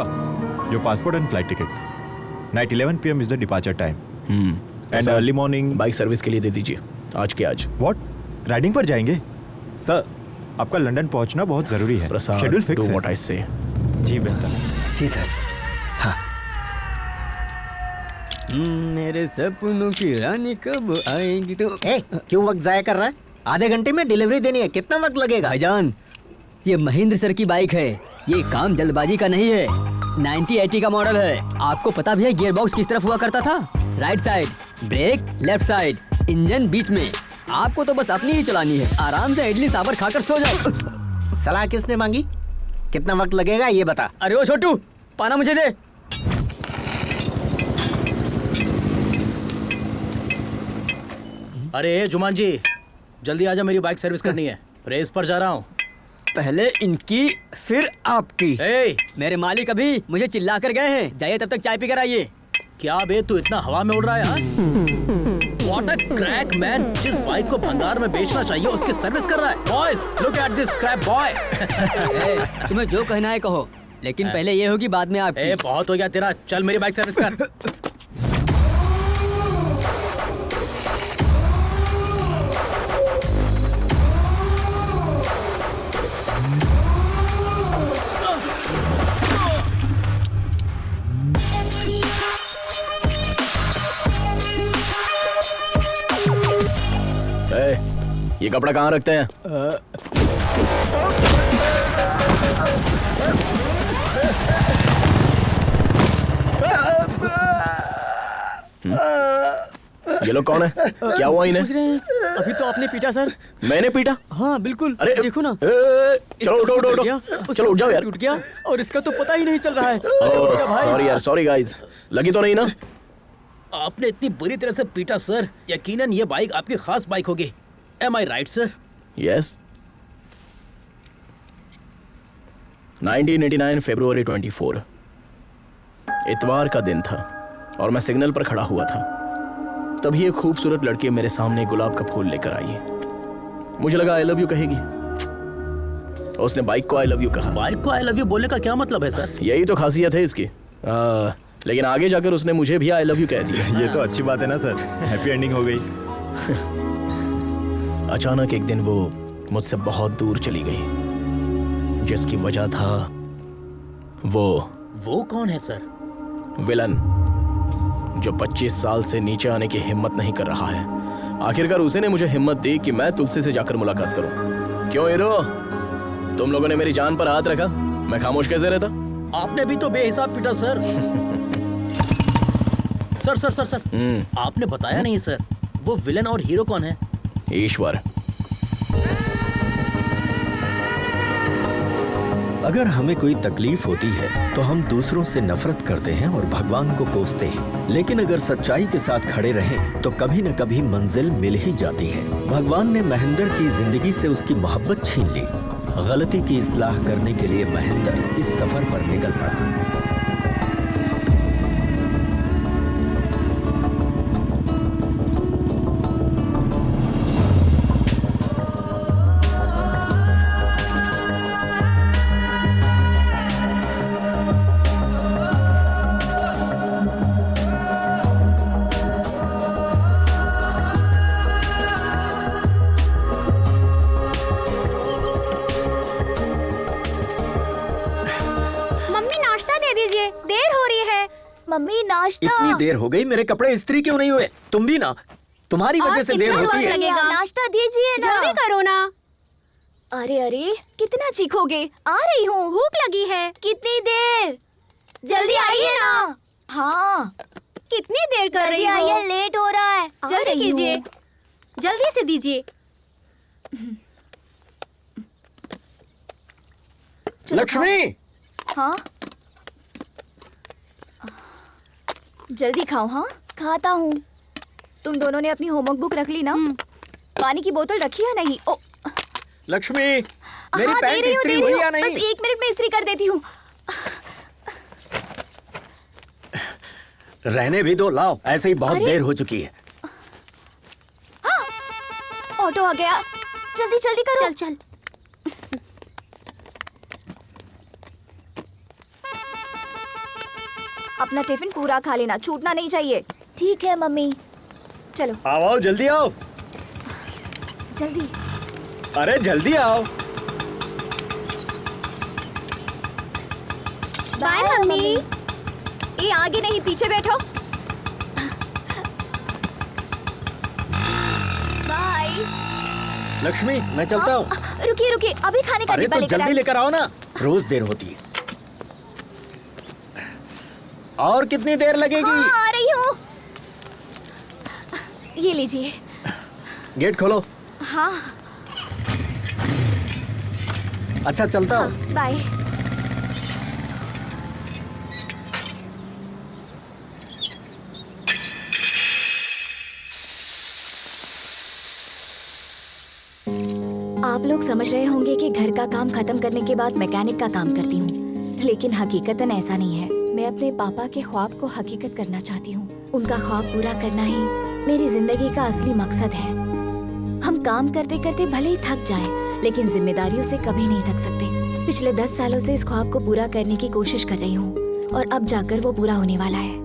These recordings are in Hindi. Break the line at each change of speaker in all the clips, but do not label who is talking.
Sir, your passport and flight tickets. Night 11 p.m. is the departure time. And early morning.
Bike service के लिए दे दीजिए आज के आज।
What? राइडिंग पर जाएंगे? सर, आपका लंदन पहुंचना बहुत जरूरी है। शेड्यूल फिक्स है।
What I say.
जी बिल्कुल।
जी सर। हाँ।
मेरे सपनों की रानी कब आएगी तो?
क्यों वक्त जाया कर रहा है? आधे घंटे में डिलीवरी देनी है, कितना वक्त लगेगा?
भाईजान, ये महेंद्र सर की बाइक है, ये काम जल्दबाजी का नहीं है। 9080 का मॉडल है। आपको पता भी है गियर बॉक्स किस तरफ हुआ करता था? Right side, brake left side, engine बीच में। आपको तो बस अपनी ही चलानी है। आराम से इडली सांभर खाकर सो जाओ।
सलाह किसने मांगी? कितना वक्त लगेगा ये बता।
अरे ओ छोटू, पाना मुझे दे।
अरे जुमान जी, जल्दी आजा, मेरी बाइक सर्विस करनी है। रेस पर जा रहा हूँ।
पहले इनकी फिर आपकी। मेरे मालिक अभी मुझे चिल्ला कर गए हैं, जाइए तब तक चाय पी कर आइए।
क्या बे, तू इतना हवा में उड़ रहा है यार? What a crack man! जिस बाइक को भंगार में बेचना चाहिए उसकी सर्विस कर रहा है। Boys, look at this scrap boy!
तुम्हें जो कहना है कहो, लेकिन पहले ये होगी बाद में आपकी।
बहुत हो गया तेरा, चल मेरी बाइक सर्विस कर। ये कपड़ा कहाँ रखते हैं? ये लोग कौन है? क्या हुआ इन्हें?
अभी तो आपने पीटा सर।
मैंने पीटा?
हाँ बिल्कुल।
अरे
देखो ना।
चलो उठो उठो उठो, चलो उठ जाओ यार।
टूट गया और इसका तो पता ही नहीं चल रहा है।
सॉरी यार, सॉरी गाइस। लगी तो नहीं ना? आपने इतनी बुरी तरह से पीटा सर, यकीनन ये बाइक आपकी खास बाइक होगी। Am I right, sir? Yes. 1989 फरवरी 24 इतवार का दिन था और मैं सिग्नल पर खड़ा हुआ था। तभी एक खूबसूरत लड़की मेरे सामने गुलाब का फूल लेकर आई। मुझे लगा आई लव यू कहेगी, तो उसने बाइक को आई लव यू कहा। बाइक को आई लव यू बोलने का क्या मतलब है सर? यही तो खासियत है इसकी। लेकिन आगे जाकर उसने मुझे भी आई लव यू कह दिया।
ये तो अच्छी बात है ना सर, हैप्पी एंडिंग हो गई।
अचानक एक दिन वो मुझसे बहुत दूर चली गई, जिसकी वजह था वो कौन है सर? विलन, जो 25 साल से नीचे आने की हिम्मत नहीं कर रहा है। आखिरकार उसे ने मुझे हिम्मत दी कि मैं तुलसी से जाकर मुलाकात करूं। क्यों हीरो, तुम लोगों ने मेरी जान पर हाथ रखा, मैं खामोश कैसे रहता? आपने भी तो बेहिसाब पीटा sir. Sir sir sir sir आपने बताया नहीं सर, वो विलन और हीरो कौन है? ईश्वर।
अगर हमें कोई तकलीफ होती है तो हम दूसरों से नफरत करते हैं और भगवान को कोसते हैं, लेकिन अगर सच्चाई के साथ खड़े रहें तो कभी न कभी मंजिल मिल ही जाती है। भगवान ने महेंद्र की जिंदगी से उसकी मोहब्बत छीन ली। गलती की इस्लाह करने के लिए महेंद्र इस सफर पर निकल पड़ा।
मम्मी नाश्ता।
इतनी देर हो गई, मेरे कपड़े इस्त्री क्यों नहीं हुए? तुम भी ना, तुम्हारी वजह से देर होती है।
नाश्ता दीजिए ना,
जल्दी करो ना।
अरे अरे कितना चीखोगे? आ रही हूँ,
भूख लगी है।
कितनी देर? जल्दी आइए ना। हाँ
कितनी देर कर रही हो?
आइए, लेट हो रहा है।
जल्दी कीजिए, जल्दी से दीजिए।
लक्ष्मी।
हाँ जल्दी खाओ। हाँ खाता हूँ। तुम दोनों ने अपनी होमवर्क बुक रख ली ना? पानी की बोतल रखी है नहीं? ओ
लक्ष्मी, मेरी पैंट इस्त्री हुई या नहीं?
बस 1 मिनट में इस्त्री कर देती हूँ।
रहने भी दो, लाओ, ऐसे ही बहुत देर हो चुकी है।
हाँ, ऑटो आ गया, जल्दी जल्दी करो।
चल चल।
अपना टिफिन पूरा खा लेना, छूटना नहीं चाहिए। ठीक है मम्मी। चलो
आओ जल्दी आओ।
जल्दी।
अरे जल्दी आओ।
Bye mummy.
ये आगे नहीं, पीछे बैठो। बाय।
लक्ष्मी मैं चलता हूँ।
रुकिए रुकिए, अभी खाने का
अरे
डिब्बा
तो
लेकर
जल्दी
आइए।
लेकर आओ ना, रोज देर होती है। और कितनी देर लगेगी?
हाँ, आ रही हूँ। ये लीजिए।
गेट खोलो।
हाँ
अच्छा चलता हूँ।
बाय। आप लोग समझ रहे होंगे कि घर का काम खत्म करने के बाद मैकेनिक का काम करती हूँ, लेकिन हकीकतन ऐसा नहीं है। मैं अपने पापा के ख्वाब को हकीकत करना चाहती हूँ। उनका ख्वाब पूरा करना ही मेरी जिंदगी का असली मकसद है। हम काम करते करते भले ही थक जाएं, लेकिन जिम्मेदारियों से कभी नहीं थक सकते। पिछले 10 सालों से इस ख्वाब को पूरा करने की कोशिश कर रही हूँ और अब जाकर वो पूरा होने वाला है।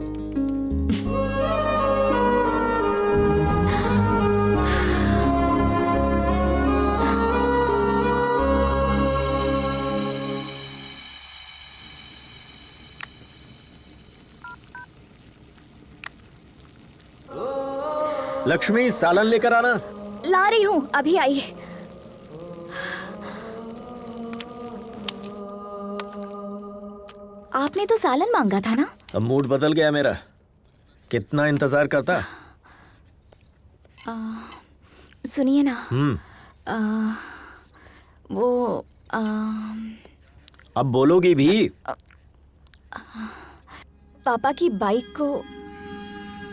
लक्ष्मी सालन लेकर आना।
ला रही हूँ, अभी आई। आपने तो सालन मांगा था ना?
अब मूड बदल गया मेरा। कितना इंतजार करता।
सुनिए ना। वो
अब बोलोगी भी?
पापा की बाइक को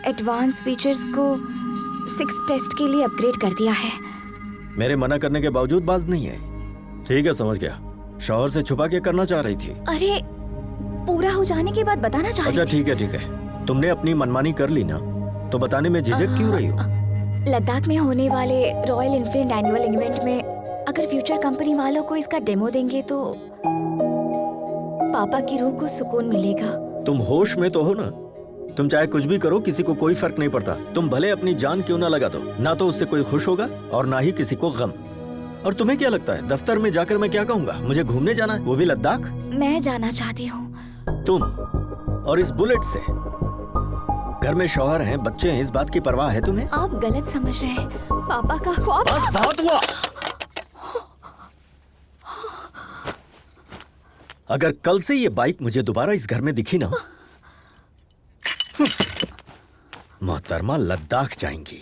एडवांस फीचर्स को 6 टेस्ट के लिए अपग्रेड कर दिया है।
मेरे मना करने के बावजूद बाज नहीं है। ठीक है समझ गया, शौहर से छुपा के करना चाह रही थी।
अरे पूरा हो जाने के बाद बताना चाह रही
अच्छा ठीक है ठीक है, तुमने अपनी मनमानी कर ली ना, तो बताने में झिझक क्यों रही हो?
लद्दाख में होने वाले रॉयल एनफील्ड एनुअल इवेंट में अगर फ्यूचर कंपनी वालों को इसका डेमो देंगे तो पापा की रूह को सुकून मिलेगा।
तुम होश में तो हो ना? तुम चाहे कुछ भी करो, किसी को कोई फर्क नहीं पड़ता। तुम भले अपनी जान क्यों ना लगा दो, ना तो उससे कोई खुश होगा और ना ही किसी को गम। और तुम्हें क्या लगता है दफ्तर में जाकर मैं क्या कहूँगा? मुझे घूमने जाना है, वो भी लद्दाख?
मैं जाना चाहती हूँ।
तुम और इस बुलेट से? घर में शौहर हैं, बच्चे हैं, इस बात की परवाह है तुम्हें?
आप गलत समझ रहे हैं। पापा का ख्वाब।
बस बहुत हुआ। अगर कल से ये बाइक मुझे दोबारा इस घर में दिखी ना, मोहतरमा लद्दाख जाएंगी।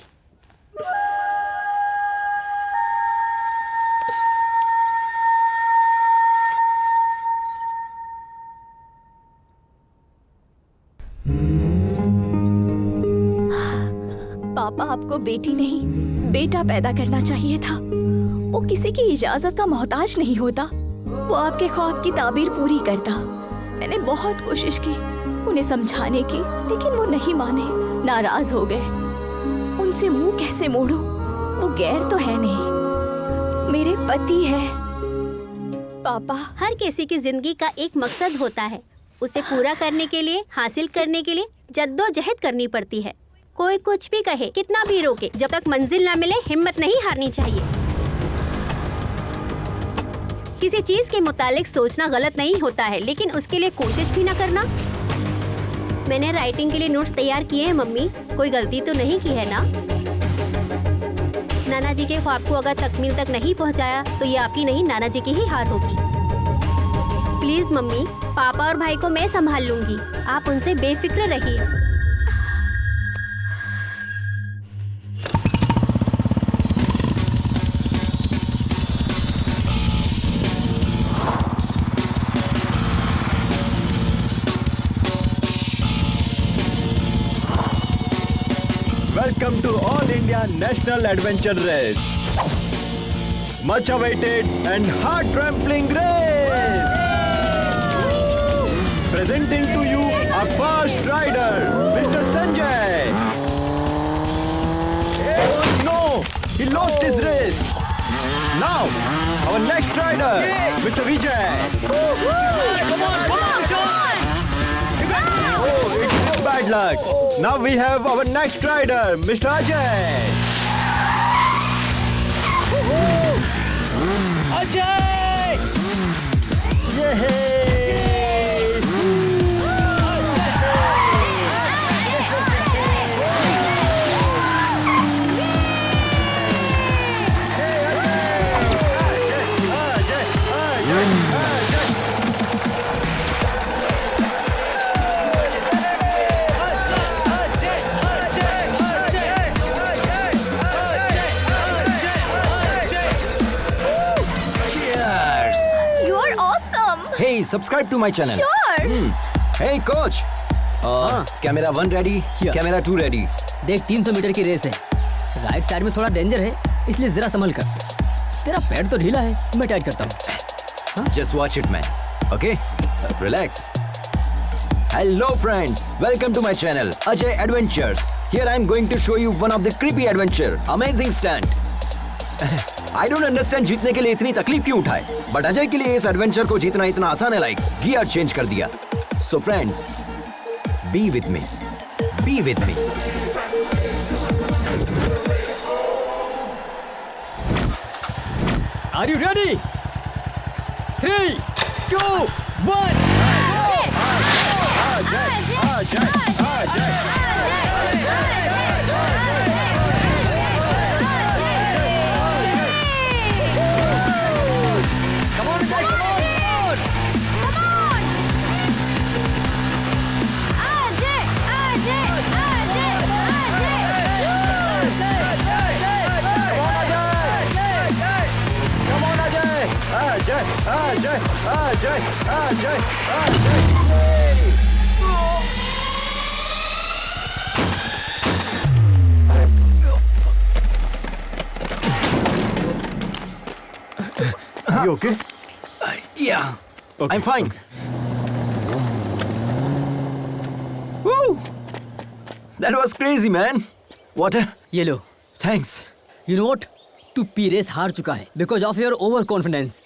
पापा आपको बेटी नहीं बेटा पैदा करना चाहिए था। वो किसी की इजाजत का मोहताज नहीं होता। वो आपके ख्वाब की ताबीर पूरी करता। मैंने बहुत कोशिश की उन्हें समझाने की, लेकिन वो नहीं माने, नाराज हो गए। उनसे मुंह कैसे मोड़ूं? वो गैर तो है नहीं, मेरे पति है। पापा,
हर किसी की जिंदगी का एक मकसद होता है, उसे पूरा करने के लिए, हासिल करने के लिए जद्दोजहद करनी पड़ती है। कोई कुछ भी कहे, कितना भी रोके, जब तक मंजिल ना मिले हिम्मत नहीं हारनी चाहिए। किसी चीज के मुतालिक सोचना गलत नहीं होता है, लेकिन उसके लिए कोशिश भी ना करना। मैंने राइटिंग के लिए नोट्स तैयार किए हैं मम्मी, कोई गलती तो नहीं की है ना? नाना जी के ख्वाब को अगर तकमील तक नहीं पहुंचाया तो ये आपकी नहीं नाना जी की ही हार होगी। प्लीज मम्मी, पापा और भाई को मैं संभाल लूंगी, आप उनसे बेफिक्र रहिए।
Welcome to All India National Adventure Race. Much awaited and heart-trampling race. Presenting to you our first rider, Mr. Sanjay. Oh no, he lost his race. Now, our next rider, Mr. Vijay. Come on, come on, come on. Oh, bad luck. Now we have our next rider, Mr. Ajay.
Ajay!
You are awesome.
Hey, subscribe to my channel.
Sure.
Hey coach. Camera 1 ready, camera 2 ready.
देख 300 मीटर की रेस है, राइट साइड में थोड़ा डेंजर है, इसलिए जरा संभल कर. तेरा पैर तो ढीला है, मैं टाइट करता हूँ.
Just watch it, man. Okay? Relax. Hello, friends. Welcome to my channel, Ajay Adventures. Here I am going to show you one of the creepy adventure. Amazing stunt. I don't understand जीतने के लिए इतनी तकलीफ क्यों उठाए, बट अजय के लिए इस एडवेंचर को जीतना इतना आसान है, लाइक गियर चेंज कर दिया. So friends, be with me. Be with me.
Are you ready? 3, 2, 1.
You okay?
Yeah.
Okay.
I'm fine. Woo! That was crazy, man. Water?
ये लो.
Thanks.
You know what? तू पी रेस हार चुका है because of your over confidence.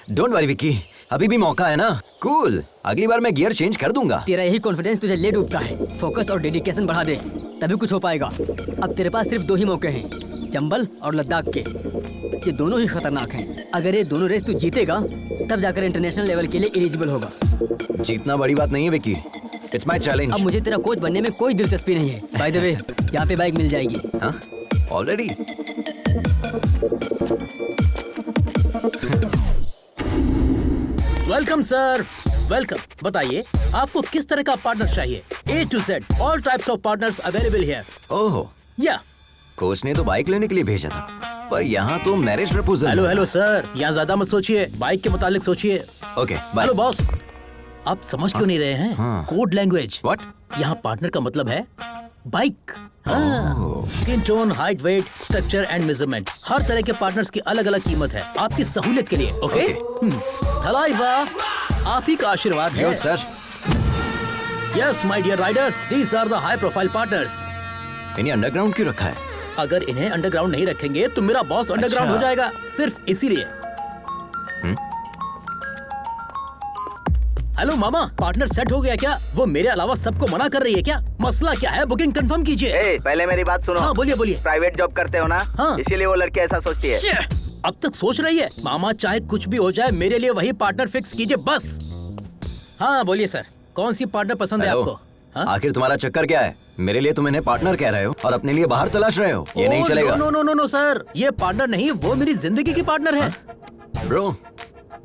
Don't worry, Vicky. अभी भी मौका है ना. Cool. अगली बार मैं गियर चेंज कर दूंगा.
तेरा यही कॉन्फिडेंस तुझे ले डूबता है. फोकस और डेडिकेशन बढ़ा दे, तभी कुछ हो पाएगा. अब तेरे पास सिर्फ 2 ही मौके हैं, चंबल और लद्दाख के. ये दोनों ही खतरनाक हैं. अगर ये दोनों रेस तू जीतेगा, तब जाकर इंटरनेशनल लेवल के लिए एलिजिबल होगा.
जीतना बड़ी बात नहीं है, विक्की. It's my challenge.
अब मुझे तेरा कोच बनने में कोई दिलचस्पी नहीं है. बाय द वे, यहाँ पे बाइक मिल जाएगी.
हाँ? Already?
Welcome sir, welcome. बताइए आपको किस तरह का पार्टनर चाहिए? A to Z, all types of partners available here.
ओहो.
या
कोच ने तो बाइक लेने के लिए भेजा था, पर यहाँ तो marriage proposal.
Hello hello sir, यहाँ ज्यादा मत सोचिए, बाइक के मुतालिक सोचिए.
Okay, bye.
हेलो बॉस, आप समझ क्यों नहीं रहे हैं?
हाँ.
Code language.
What?
यहाँ पार्टनर का मतलब है bike. Skin tone, height, weight, structure and measurement, हर तरह के पार्टनर्स की अलग अलग कीमत है आपकी सहूलियत के लिए. ओके. थलाइवा, आप ही का आशीर्वाद है.
Yes, sir.
Yes my dear rider, these are the high profile partners.
इन्हें अंडरग्राउंड क्यों रखा है?
अगर इन्हें अंडरग्राउंड नहीं रखेंगे तो मेरा बॉस अंडरग्राउंड हो जाएगा, सिर्फ इसीलिए. हेलो मामा, पार्टनर सेट हो गया क्या? वो मेरे अलावा सबको मना कर रही है क्या? मसला क्या है? बुकिंग कंफर्म कीजिए.
पहले मेरी बात सुनो.
हाँ बोलिए बोलिए.
प्राइवेट जॉब करते हो ना?
हाँ.
इसीलिए वो लड़की ऐसा सोचती है.
अब तक सोच रही है. मामा चाहे कुछ भी हो जाए, मेरे लिए वही पार्टनर फिक्स कीजिए बस. हाँ बोलिए सर, कौन सी पार्टनर पसंद है आपको? हाँ?
आखिर तुम्हारा चक्कर क्या है? मेरे लिए तुम इन्हें पार्टनर कह रहे हो और अपने लिए बाहर तलाश रहे हो. ये नहीं चलेगा.
No no no no sir, ये पार्टनर नहीं, वो मेरी जिंदगी की पार्टनर है.
ब्रो,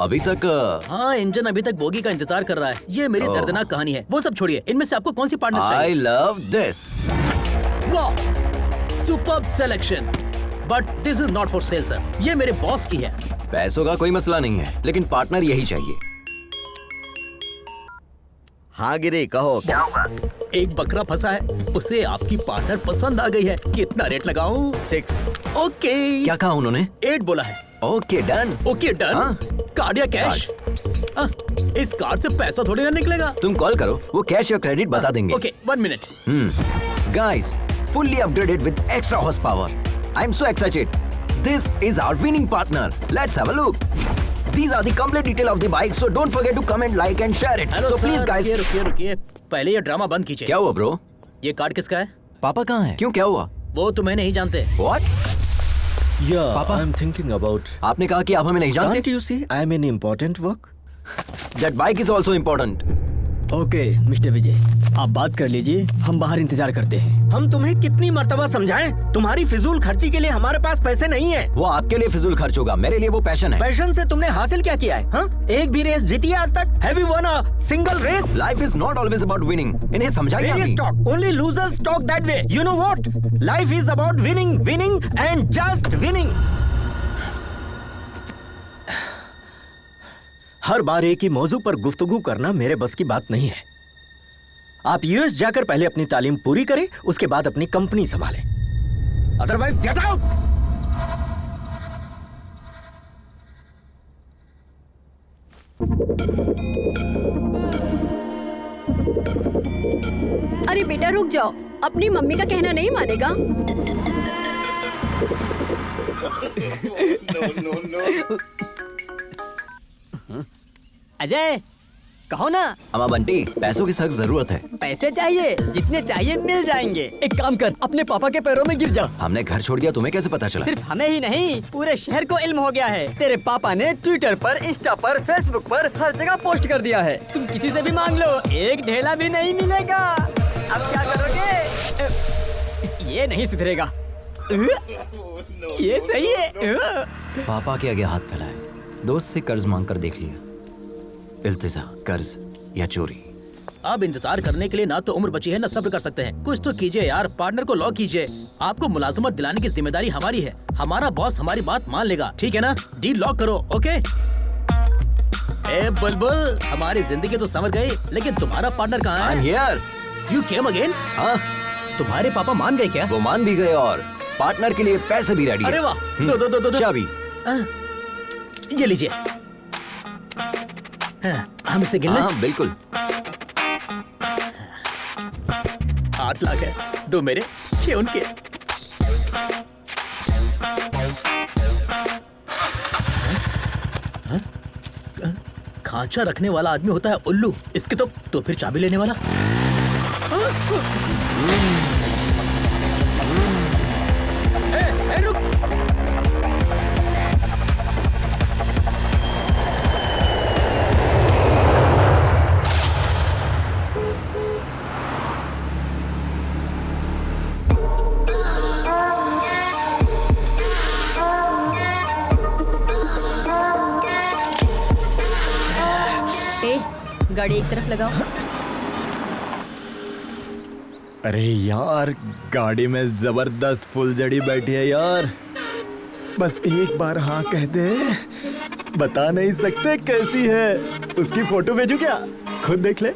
अभी तक
हाँ, इंजन अभी तक बोगी का इंतजार कर रहा है. ये मेरी दर्दनाक कहानी है. वो सब छोड़िए, इनमें से आपको कौन सी पार्टनर
I
चाहिए?
love this.
वाह, superb selection. But this is not for sale sir, ये मेरे बॉस की है.
पैसों का कोई मसला नहीं है, लेकिन पार्टनर यही चाहिए.
हाँ गिरी, कहो क्या होगा?
एक बकरा फंसा है, उसे आपकी पार्टनर पसंद आ गई है. कितना रेट लगाऊं?
6.
ओके.
क्या कहा उन्होंने?
8 बोला है.
Okay, done.
Okay done.
हाँ.
कार्ड या कैश? इस कार्ड से पैसा थोड़ी ना निकलेगा.
तुम कॉल करो, वो कैश या क्रेडिट बता देंगे.
Okay, 1 minute.
Guys, fully upgraded with extra horsepower. I'm so excited. This is our winning partner. Let's have a look. These are the complete detail of the bike, so don't forget to comment, like and share it.
Hello
So please guys.
रुकिए रुकिए रुकिए. पहले ये ड्रामा बंद कीजिए।
क्या हुआ ब्रो?
ये कार्ड किसका है?
पापा कहाँ हैं?
क्यों, क्या हुआ?
वो तुम्हें नहीं जानते।
What?
Yeah,
Papa?
I'm thinking about.
आपने कहा कि आप हमें नहीं जानते।
Can't you see I'm in important work?
That bike is also important.
Okay mister Vijay, आप बात कर लीजिए, हम बाहर इंतजार करते हैं।
हम तुम्हें कितनी मर्तबा समझाएं? तुम्हारी फिजूल खर्ची के लिए हमारे पास पैसे नहीं है।
वो आपके लिए फिजूल खर्च होगा, मेरे लिए वो पैशन है।
पैशन से तुमने हासिल क्या किया है? हाँ? एक भी रेस जीती है आज तक? Have you won a single race?
Life is not always about winning. इन्हें समझाइए
Really
अभी।
talk. Only losers talk that way. You know what? Life is about winning, winning and just winning.
हर बार एक ही मौजू पर गुफ्तगू करना मेरे बस की बात नहीं है। आप यूएस जाकर पहले अपनी तालीम पूरी करें, उसके बाद अपनी कंपनी संभालें।
Otherwise, get out.
अरे बेटा रुक जाओ, अपनी मम्मी का कहना नहीं मानेगा।
अजय, कहो ना।
अम्मा बंटी, पैसों की सख्त जरूरत है।
पैसे चाहिए, जितने चाहिए मिल जाएंगे। एक काम कर, अपने पापा के पैरों में गिर जा।
हमने घर छोड़ दिया, तुम्हें कैसे पता चला?
सिर्फ हमें ही नहीं, पूरे शहर को इल्म हो गया है। तेरे पापा ने ट्विटर पर, इंस्टा पर, फेसबुक पर हर जगह पोस्ट कर दिया है। तुम किसी से भी मांग लो, एक ढेला भी नहीं मिलेगा। अब क्या करोगे? ये नहीं सुधरेगा। ये सही है।
पापा के आगे हाथ फैलाए, दोस्त से कर्ज मांग कर देख लिया। इल्तिजा, कर्ज या चोरी।
अब इंतजार करने के लिए ना तो उम्र बची है ना सब्र कर सकते हैं। कुछ तो कीजिए यार, पार्टनर को लॉक कीजिए। आपको मुलाजमत दिलाने की जिम्मेदारी हमारी है। हमारा बॉस हमारी बात मान लेगा, ठीक है ना? डील लॉक करो, ओके? ए बुलबुल, हमारी जिंदगी तो संवर गई, लेकिन तुम्हारा पार्टनर कहाँ है?
हियर।
You came again?
हाँ,
तुम्हारे पापा मान गए क्या?
वो मान भी गए और पार्टनर के लिए पैसे भी रेडी।
अरे वाह, दो
चाबी।
ये लीजिए। हम इसे गिन लें?
हाँ बिल्कुल।
8 लाख है, 2 मेरे, 6 उनके। खांचा रखने वाला आदमी होता है उल्लू, इसके तो फिर चाबी लेने वाला। रुक।
गाड़ी एक तरफ लगाओ।
अरे यार, गाड़ी में जबरदस्त फुलझड़ी बैठी है यार। बस एक बार हाँ कह दे, बता नहीं सकते कैसी है। उसकी फोटो भेजू क्या? खुद देख ले।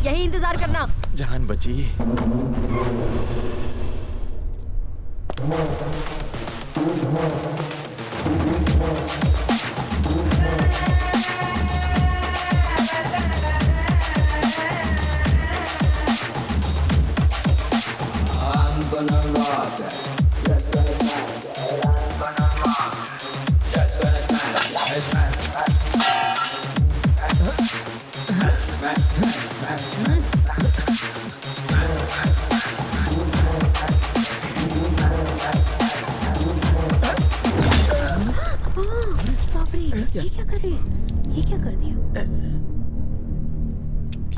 यही इंतजार करना।
जान बची।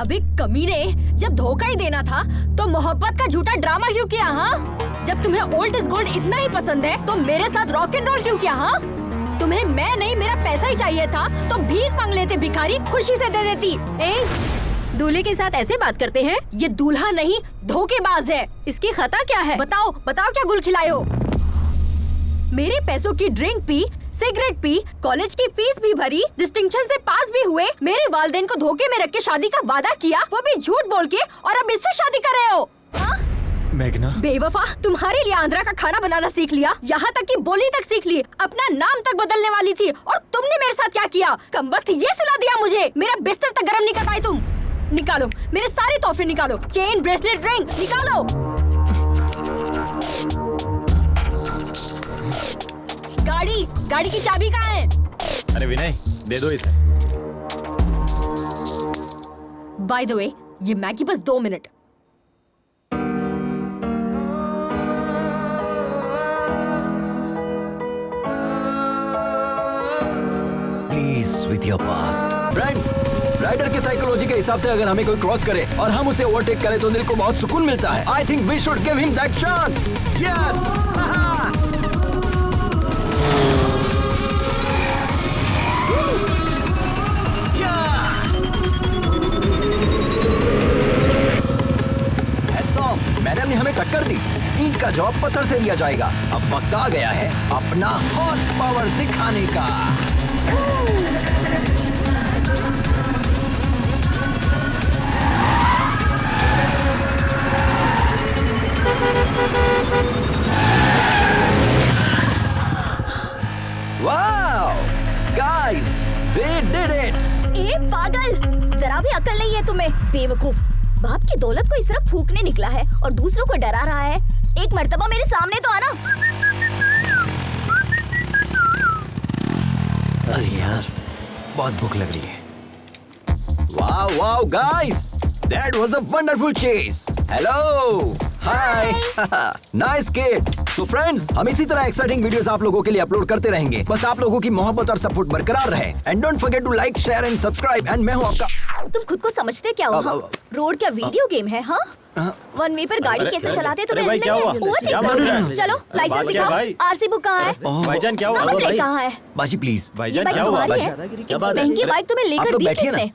अबे कमीने, जब धोखा ही देना था तो मोहब्बत का झूठा ड्रामा क्यों किया? हाँ, जब तुम्हें ओल्ड इज गोल्ड इतना ही पसंद है तो मेरे साथ रॉक एंड रोल क्यों किया? हाँ,
तुम्हें मैं नहीं, मेरा पैसा ही चाहिए था तो भीख मांग लेते भिखारी, खुशी से दे देती।
दूल्हे के साथ ऐसे बात करते हैं?
ये दूल्हा नहीं, धोखेबाज है।
इसकी खता क्या है?
बताओ बताओ, क्या गुल खिलाए हो? मेरे पैसों की drink P, cigarette P, college की फीस भी भरी, डिस्टिंक्शन से पास भी हुए, मेरे वालिदैन को धोखे में रख के शादी का वादा किया, वो भी झूठ बोल के, और अब इससे शादी कर रहे हो।
मेघना,
बेवफा, तुम्हारे लिए आंध्रा का खाना बनाना सीख लिया, यहाँ तक कि बोली तक सीख ली, अपना नाम तक बदलने वाली थी, और तुमने मेरे साथ क्या किया? कमबख्त ये सिला दिया मुझे, मेरा बिस्तर तक गर्म नहीं कर पाई तुम। निकालो मेरे सारे तोहफे, निकालो, चेन, ब्रेसलेट, रिंग निकालो। गाड़ी की चाबी कहाँ है?
अरे विनय, दे दो इसे।
बाय द वे, ये मैगी बस 2 मिनट।
Please with your past. Friend, rider की साइकोलॉजी के हिसाब से अगर हमें कोई क्रॉस करे और हम उसे ओवरटेक करें तो दिल को बहुत सुकून मिलता है। I think we should give him that chance. Yes. Madam ने हमें टक्कर दी, ईंट का जॉब पत्थर से लिया जाएगा। अब वक्त आ गया है अपना हॉर्स पावर दिखाने का। Wow guys, we did it.
ए पागल, जरा भी अकल नहीं है तुम्हें, बेवकूफ। बाप की दौलत को इस तरह फूकने निकला है और दूसरों को डरा रहा है। एक मर्तबा मेरे सामने तो आना।
अरे यार, बहुत भूख लग रही है। Wow wow guys, that was a wonderful chess. Hello, hi, nice kid. तो फ्रेंड्स, हम इसी तरह एक्साइटिंग वीडियोस आप लोगों के लिए अपलोड करते रहेंगे। बस आप लोगों की मोहब्बत और सपोर्ट बरकरार रहे। And don't forget to like, share and subscribe. And मैं हूं आपका।
तुम खुद को समझते क्या हो? रोड क्या वीडियो गेम है? हाँ, वन वे पर गाड़ी कैसे चलाते तुम्हें
भाई, क्या हुआ? क्या मालूम है?
चलो लाइसेंस दिखाओ, आरसी बुक कहाँ है?
भाईजान क्या हुआ?
नंबर प्लेट कहाँ है?
बाजी प्लीज।
भाईजान क्या हुआ?
क्या बात है?
महंगी बाइक तुम्हें लेकर दी किसने?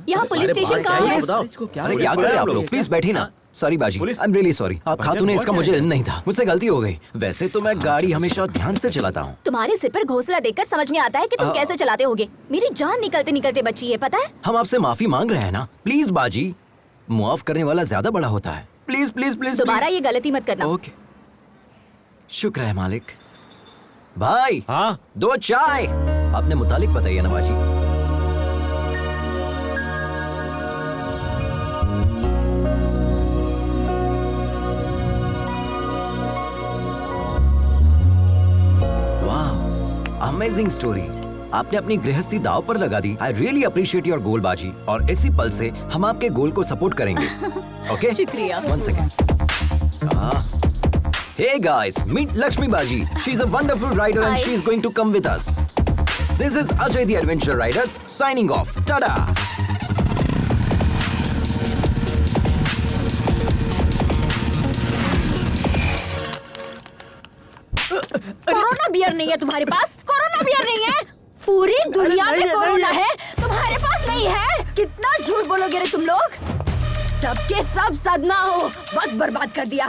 यहाँ पुलिस स्टेशन कहाँ है?
अरे क्या कर रहे आप लोग? प्लीज बैठिए ना। सॉरी बाजी, आई एम रियली सॉरी। आप खातून, इसका मुझे इल्म नहीं था, मुझसे गलती हो गई। वैसे तो मैं गाड़ी हमेशा ध्यान से चलाता हूँ।
तुम्हारे सिर पर घोंसला देखकर समझ में आता है कि तुम कैसे चलाते होगे। मेरी जान निकलते निकलते बची है, पता है?
हम आपसे माफी मांग रहे हैं ना। प्लीज बाजी, मुआफ करने वाला ज्यादा बड़ा होता है। प्लीज प्लीज प्लीज
दोबारा ये गलती मत करना।
ओके, शुक्र है मालिक। भाई,
हाँ,
2 चाय। अपने मुतालिक बताइए ना बाजी। Amazing story. आपने अपनी गृहस्थी दाव पर लगा दी। I really appreciate your goal बाजी, और इसी पल से हम आपके गोल को सपोर्ट करेंगे। ओके,
शुक्रिया।
1 second. Hey guys, meet Lakshmi बाजी। She is a wonderful rider and she is going to come with us. This is Ajay the adventure riders signing off. Tata.
Corona beer नहीं है तुम्हारे पास? कोरोना बियर नहीं है? पूरी दुनिया में कोरोना है, तुम्हारे पास नहीं है? कितना झूठ बोलोगे रे तुम लोग? सबके सब सदमा हो, वक्त बर्बाद कर दिया।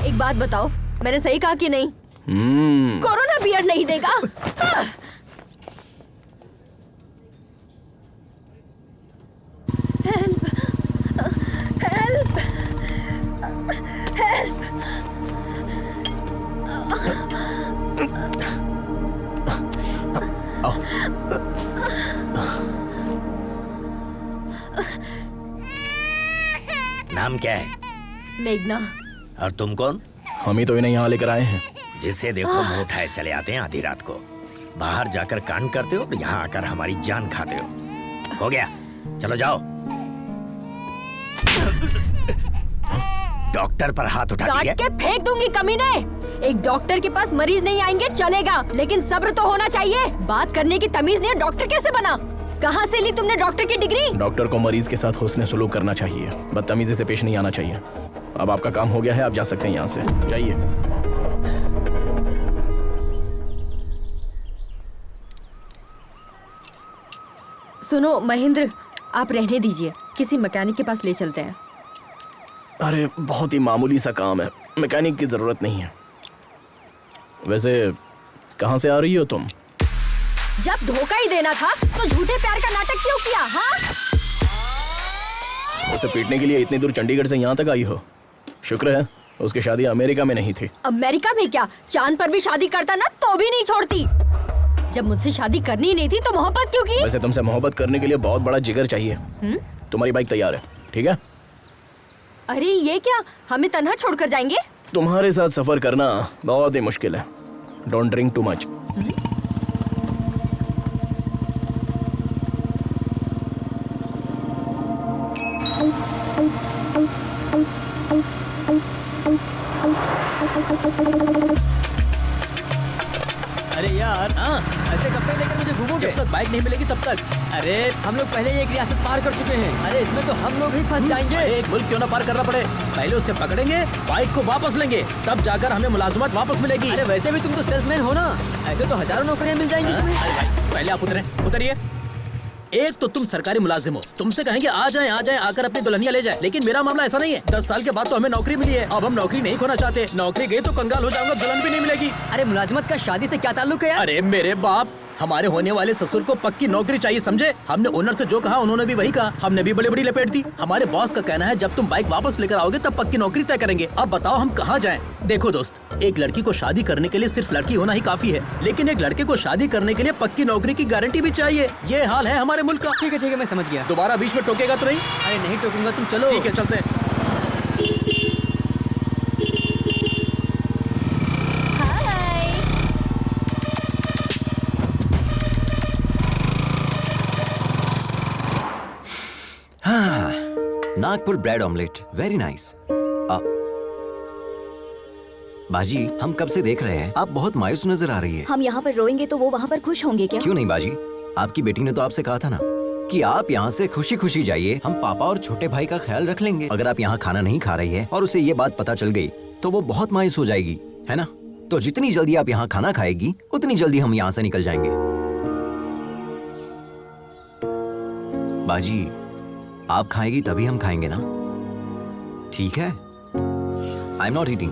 एक बात बताओ, मैंने सही कहा कि नहीं? कोरोना बियर नहीं देगा? Help, help, help.
नाम क्या है?
मेघना।
और तुम कौन?
हम ही तो इन्हें यहाँ लेकर आए हैं।
जिसे देखो मुंह उठाए चले आते हैं आधी रात को। बाहर जाकर कांड करते हो और यहाँ आकर हमारी जान खाते हो गया? चलो जाओ। डॉक्टर पर हाथ उठाती है?
काट के फेंक दूंगी कमीने। एक डॉक्टर के पास मरीज नहीं आएंगे चलेगा, लेकिन सब्र तो होना चाहिए। बात करने की तमीज नहीं, डॉक्टर कैसे बना? कहाँ से ली तुमने डॉक्टर की डिग्री?
डॉक्टर को मरीज के साथ हुस्न सलूक करना चाहिए, बदतमीजी से पेश नहीं आना चाहिए। अब आपका काम हो गया है, आप जा सकते हैं यहाँ से, जाइए।
सुनो महेंद्र, आप रहने दीजिए, किसी मैकेनिक के पास ले चलते हैं।
अरे बहुत ही मामूली सा काम है, मैकेनिक की जरूरत नहीं है। वैसे कहाँ से आ रही हो तुम?
जब धोखा ही देना था तो झूठे प्यार का नाटक क्यों किया? हाँ,
उसे पीटने के लिए इतनी दूर चंडीगढ़ से यहाँ तक आई हो। शुक्र है उसकी शादी अमेरिका में नहीं थी।
अमेरिका में क्या, चांद पर भी शादी करता ना तो भी नहीं छोड़ती। जब मुझसे शादी करनी ही नहीं थी तो मोहब्बत क्यों की?
वैसे तुमसे मोहब्बत करने के लिए बहुत बड़ा जिगर चाहिए। तुम्हारी बाइक तैयार है, ठीक है?
अरे ये क्या, हमें तन्हा छोड़कर जाएंगे?
तुम्हारे साथ सफर करना बहुत ही मुश्किल है। Don't drink too much.
अरे यार, ऐसे कपड़े लेकर मुझे घूमोगे?
जब तक बाइक नहीं मिलेगी तब तक।
अरे हम लोग पहले ही एक रियासत पार कर चुके हैं। अरे इसमें तो हम लोग ही फंस जाएंगे।
एक मुल्क क्यों ना पार करना पड़े, पहले उसे पकड़ेंगे, बाइक को वापस लेंगे, तब जाकर हमें मुलाजमत वापस मिलेगी।
अरे वैसे भी तुम तो सेल्समैन हो ना, ऐसे तो हजारों नौकरियां मिल जाएंगी तुम्हें।
अरे भाई पहले आप उतरिए। एक तो तुम सरकारी मुलाजिम हो, तुमसे कहेंगे आ जाएं आकर अपनी दुल्हनिया ले जाए, लेकिन मेरा मामला ऐसा नहीं है। 10 साल के बाद तो हमें नौकरी मिली है, अब हम नौकरी नहीं खोना चाहते। नौकरी गई तो कंगाल हो जाऊंगा, दुल्हन भी नहीं मिलेगी।
अरे मुलाजमत का शादी से क्या ताल्लुक है यार?
अरे मेरे बाप, हमारे होने वाले ससुर को पक्की नौकरी चाहिए, समझे? हमने ओनर से जो कहा उन्होंने भी वही कहा, हमने भी बड़ी लपेट दी। हमारे बॉस का कहना है जब तुम बाइक वापस लेकर आओगे तब पक्की नौकरी तय करेंगे। अब बताओ हम कहाँ जाएं? देखो दोस्त, एक लड़की को शादी करने के लिए सिर्फ लड़की होना ही काफी है, लेकिन एक लड़के को शादी करने के लिए पक्की नौकरी की गारंटी भी चाहिए। ये हाल है हमारे मुल्क का।
ठीक है मैं समझ गया।
दोबारा बीच में टोकेगा तो नहीं?
अरे नहीं टोकूंगा, तुम चलो।
ठीक है चलते हैं।
Nagpur bread omelette, very nice. बाजी, हम कब से देख रहे हैं, आप बहुत मायूस नजर आ रही है।
हम यहाँ पर रोएंगे तो वो वहाँ पर खुश होंगे क्या?
क्यों नहीं बाजी, आपकी बेटी ने तो आपसे कहा था ना कि आप यहाँ से खुशी खुशी जाइए, हम पापा और छोटे भाई का ख्याल रख लेंगे। अगर आप यहाँ खाना नहीं खा रही है और उसे ये बात पता चल गई तो वो बहुत मायूस हो जाएगी, है ना? तो जितनी जल्दी आप यहाँ खाना खाएगी उतनी जल्दी हम यहाँ से निकल जाएंगे। बाजी, आप खाएगी तभी हम खाएंगे ना, ठीक है? I am not eating.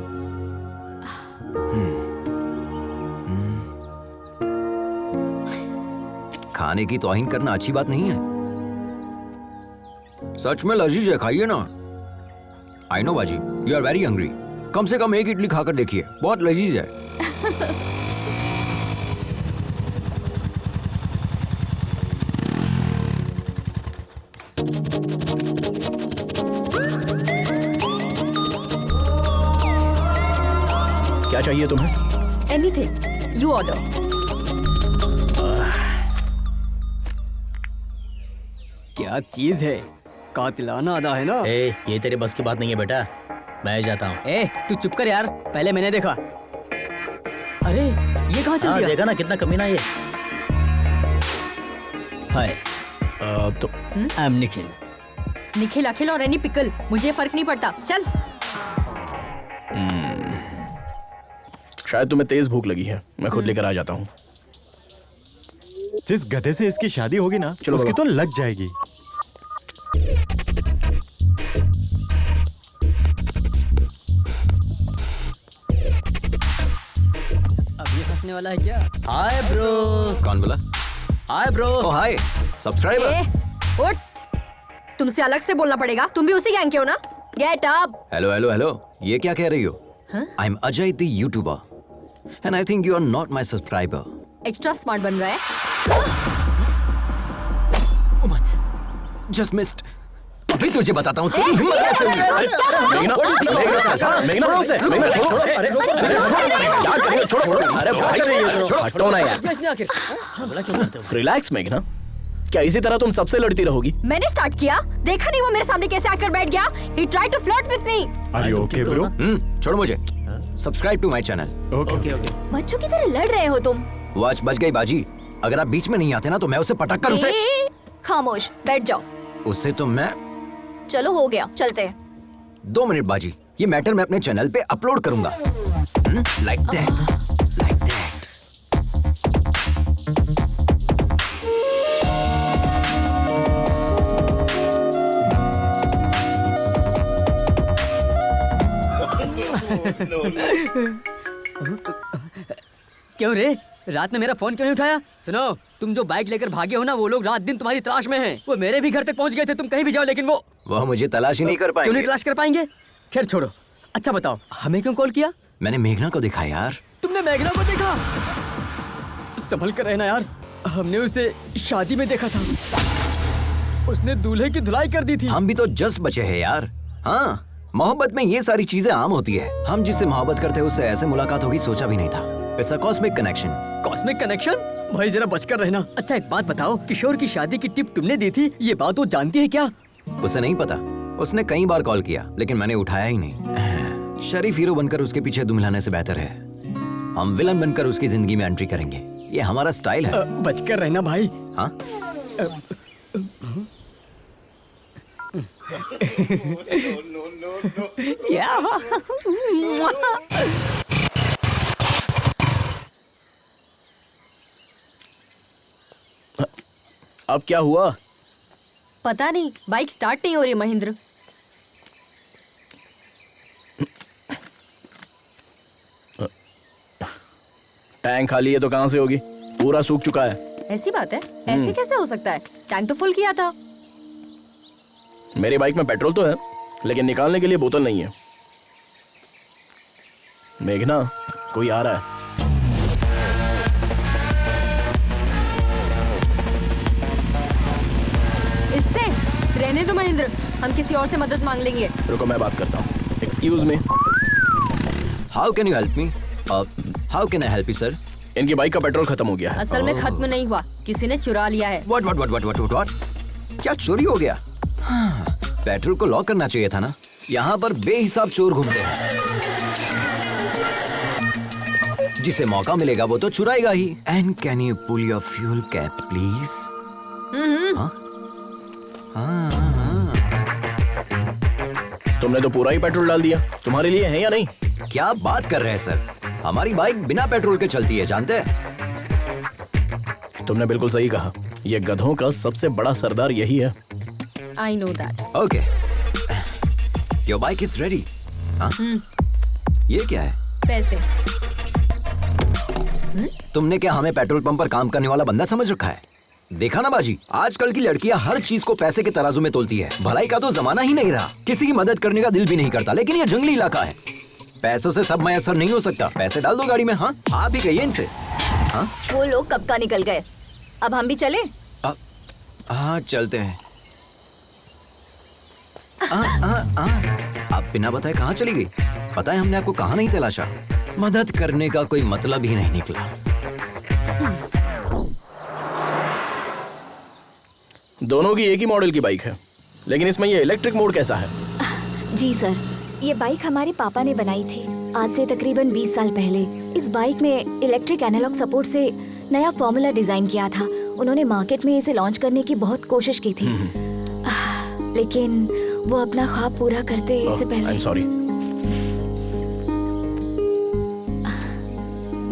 खाने की तौहीन करना अच्छी बात नहीं है। सच में लजीज है, खाइए ना। आई नो बाजी, यू आर वेरी हंग्री। कम से कम एक इडली खाकर देखिए, बहुत लजीज है।
क्या चाहिए तुम्हें?
Anything, you order.
क्या चीज है, कातिलाना अदा है ना।
ये तेरे बस की बात नहीं है बेटा, मैं जाता हूँ।
तू चुप कर यार, पहले मैंने देखा। अरे ये कहाँ चल गया?
देखा ना कितना कमीना ये।
हाय,
तो
आई एम निखिल।
निखिल, अखिल और एनी पिकल, मुझे फर्क नहीं पड़ता, चल।
शायद तुम्हें तेज भूख लगी है, मैं खुद लेकर आ जाता हूँ।
जिस गधे से इसकी शादी होगी ना,
चलो
उसकी तो लग जाएगी।
अब ये फंसने वाला है क्या?
Hi bro.
कौन बोला?
Hi bro.
Oh hi subscriber.
उठ, तुमसे अलग से बोलना पड़ेगा, तुम भी उसी गैंग के हो ना? Get up.
Hello hello hello, ये क्या कह रही हो? I am Ajay the YouTuber and I think you are not my subscriber.
Extra smart बन रहा है।
Just missed. अभी तुझे बताता हूँ तेरी हिम्मत कैसे हुई।
मेघना, क्या कर रही हो? छोड़ो। अरे भाई हटो ना यार। रिलैक्स मेघना, क्या इसी तरह तुम सबसे लड़ती रहोगी?
मैंने स्टार्ट किया, देखा नहीं वो मेरे सामने कैसे आकर बैठ गया। He tried to flirt with me.
Are you okay bro?
छोड़ मुझे। Subscribe to my channel.
Okay.
बच्चों की तरह लड़ रहे हो तुम।
वॉच बच गई बाजी। अगर आप बीच में नहीं आते ना तो मैं उसे पटक कर उसे।
खामोश बैठ जाओ।
उससे तो मैं।
चलो हो गया, चलते हैं।
2 मिनट बाजी, ये मैटर मैं अपने चैनल पे अपलोड करूंगा। Like that.
क्यों रे, रात में मेरा फोन क्यों नहीं उठाया? सुनो, तुम जो बाइक लेकर भागे हो ना, वो लोग रात दिन तुम्हारी तलाश में हैं। वो मेरे भी घर तक पहुंच गए थे, तुम कहीं भी जाओ, लेकिन वो
मुझे तलाश ही नहीं कर
क्यों नहीं
पाएंगे।
तलाश कर पाएंगे? खैर छोड़ो, अच्छा बताओ, हमें क्यों कॉल किया?
मैंने मेघना को देखा यार।
तुमने मेघना को देखा? संभल कर रहना यार, हमने उसे शादी में देखा था। उसने दूल्हे की धुलाई कर दी थी।
हम भी तो जस्ट बचे हैं यार। हाँ, मोहब्बत में ये सारी चीजें आम होती है। हम जिससे मोहब्बत करते हैं उससे ऐसे मुलाकात होगी सोचा भी नहीं था। It's a cosmic connection.
Cosmic connection? भाई जरा बचकर रहना। अच्छा एक बात बताओ, किशोर की शादी की टिप तुमने दी थी, ये बात वो जानती है क्या?
उसे नहीं पता। उसने कई बार कॉल किया लेकिन मैंने उठाया ही नहीं। शरीफ हीरो बनकर उसके पीछे दुम हिलाने से बेहतर है हम विलन बनकर उसकी जिंदगी में एंट्री करेंगे। ये हमारा स्टाइल है।
बचकर रहना भाई।
हाँ?
अब क्या हुआ?
पता नहीं, बाइक स्टार्ट नहीं हो रही महेंद्र।
टैंक खाली है तो कहां से होगी? पूरा सूख चुका है।
ऐसी बात है? ऐसे कैसे हो सकता है? टैंक तो फुल किया था।
मेरी बाइक में पेट्रोल तो है लेकिन निकालने के लिए बोतल नहीं है। मेघना, कोई आ रहा है।
इससे रहने दो महेंद्र, हम किसी और से मदद मांग लेंगे।
रुको मैं बात करता हूँ। Excuse me.
How can you help me? How can I help you sir?
इनकी बाइक का पेट्रोल खत्म हो गया है।
असल में खत्म नहीं हुआ, किसी ने चुरा लिया है।
व्हाट? क्या चोरी हो गया? हाँ, पेट्रोल को लॉक करना चाहिए था ना। यहाँ पर बेहिसाब चोर घूमते हैं। जिसे मौका मिलेगा वो तो चुराएगा ही। And can you pull your fuel cap please?
तुमने तो पूरा ही पेट्रोल डाल दिया। तुम्हारे लिए है या नहीं?
क्या बात कर रहे हैं सर? हमारी बाइक बिना पेट्रोल के चलती है, जानते हैं?
तुमने बिल्कुल सही कहा। ये गधों का सबसे बड़ा सरदार यही है।
I know that.
Okay, your bike is ready. ये क्या है?
पैसे।
तुमने क्या हमें पेट्रोल पंप पर काम करने वाला बंदा समझ रखा है? देखा ना बाजी, आजकल की लड़कियां हर चीज को पैसे के तराजू में तोलती है। भलाई का तो जमाना ही नहीं रहा। किसी की मदद करने का दिल भी नहीं करता। लेकिन ये जंगली इलाका है, पैसों से सब मैसर नहीं हो सकता। पैसे डाल दो गाड़ी में। हाँ, आप ही कहिए इनसे। हाँ,
वो लोग कब का निकल गए, अब हम भी चले?
हाँ चलते हैं। आप बिना बताए कहाँ चली गई? पता है हमने आपको कहाँ नहीं तलाशा। मदद करने का कोई मतलब ही नहीं निकला।
दोनों की एक ही मॉडल की बाइक है, लेकिन इसमें ये इलेक्ट्रिक मोड कैसा है?
जी सर, ये बाइक हमारे पापा ने बनाई थी आज से तकरीबन 20 साल पहले। इस बाइक में इलेक्ट्रिक एनालॉग सपोर्ट से नया फॉर्मूला डिजाइन किया था। उन्होंने मार्केट में इसे लॉन्च करने की बहुत कोशिश की थी, लेकिन वो अपना ख्वाब पूरा करते इससे पहले।
I'm sorry.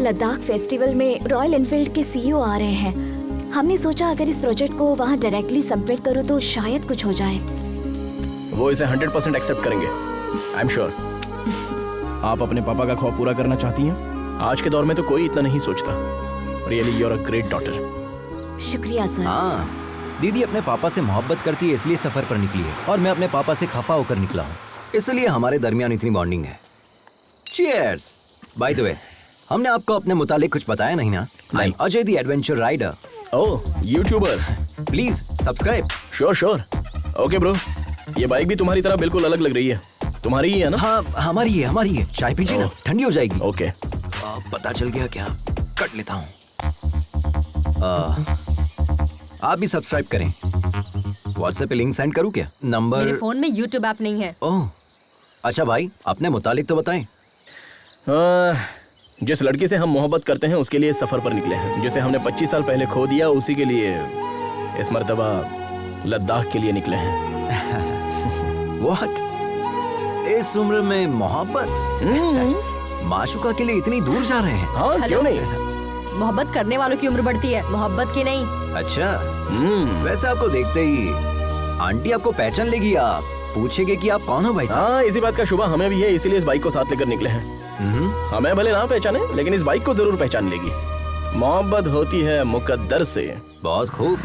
लद्दाख फेस्टिवल में रॉयल एनफील्ड के सीईओ आ रहे हैं। हमने सोचा अगर इस प्रोजेक्ट को वहाँ डायरेक्टली सबमिट करूँ तो शायद कुछ हो जाए।
वो इसे 100% एक्सेप्ट करेंगे, आई एम श्योर। आप अपने पापा का ख्वाब पूरा करना चाहती हैं? आज के दौर में तो कोई इतना नहीं सोचता। Really you are a great daughter.
शुक्रिया सर।
हाँ, दीदी अपने पापा से मोहब्बत करती है इसलिए सफर पर निकली है, और मैं अपने पापा से खफा होकर निकला हूँ, इसलिए हमारे दरमियान इतनी बॉन्डिंग है। चीयर्स। बाय द वे, हमने आपको अपने मुतालिक कुछ बताया नहीं ना? I am Ajay the adventure rider.
Oh, YouTuber.
Please subscribe.
Sure. Okay bro, ये बाइक भी तुम्हारी तरह बिल्कुल अलग लग रही है। तुम्हारी ही है ना?
हाँ, हमारी है। चाय पीजिए ना, ठंडी हो जाएगी।
ओके।
पता चल गया क्या? कट लेता हूँ। आप भी सब्सक्राइब करें। व्हाट्सएप पे लिंक सेंड करूँ क्या? नंबर?
मेरे फोन में यूट्यूब ऐप नहीं है।
ओह, अच्छा भाई, अपने मुतालिक तो बताएं।
जिस लड़की से हम मोहब्बत करते हैं उसके लिए सफर पर निकले हैं। जिसे हमने 25 साल पहले खो दिया, उसी के लिए इस मर्तबा लद्दाख के लिए निकले हैं।
व्हाट? इस उम्र में मोहब्बत? माशुका के लिए इतनी दूर जा रहे हैं?
हाँ, क्यों नहीं?
मोहब्बत करने वालों की उम्र बढ़ती है, मोहब्बत की नहीं।
अच्छा, वैसे आपको देखते ही आंटी आपको पहचान लेगी। आप पूछेंगे कि आप कौन हो भाई साहब?
हाँ, इसी बात का शुबा हमें भी है, इसीलिए इस बाइक को साथ लेकर निकले हैं। हमें भले ना पहचाने, लेकिन इस बाइक को जरूर पहचान लेगी। मोहब्बत होती है मुकद्दर से।
बहुत खूब।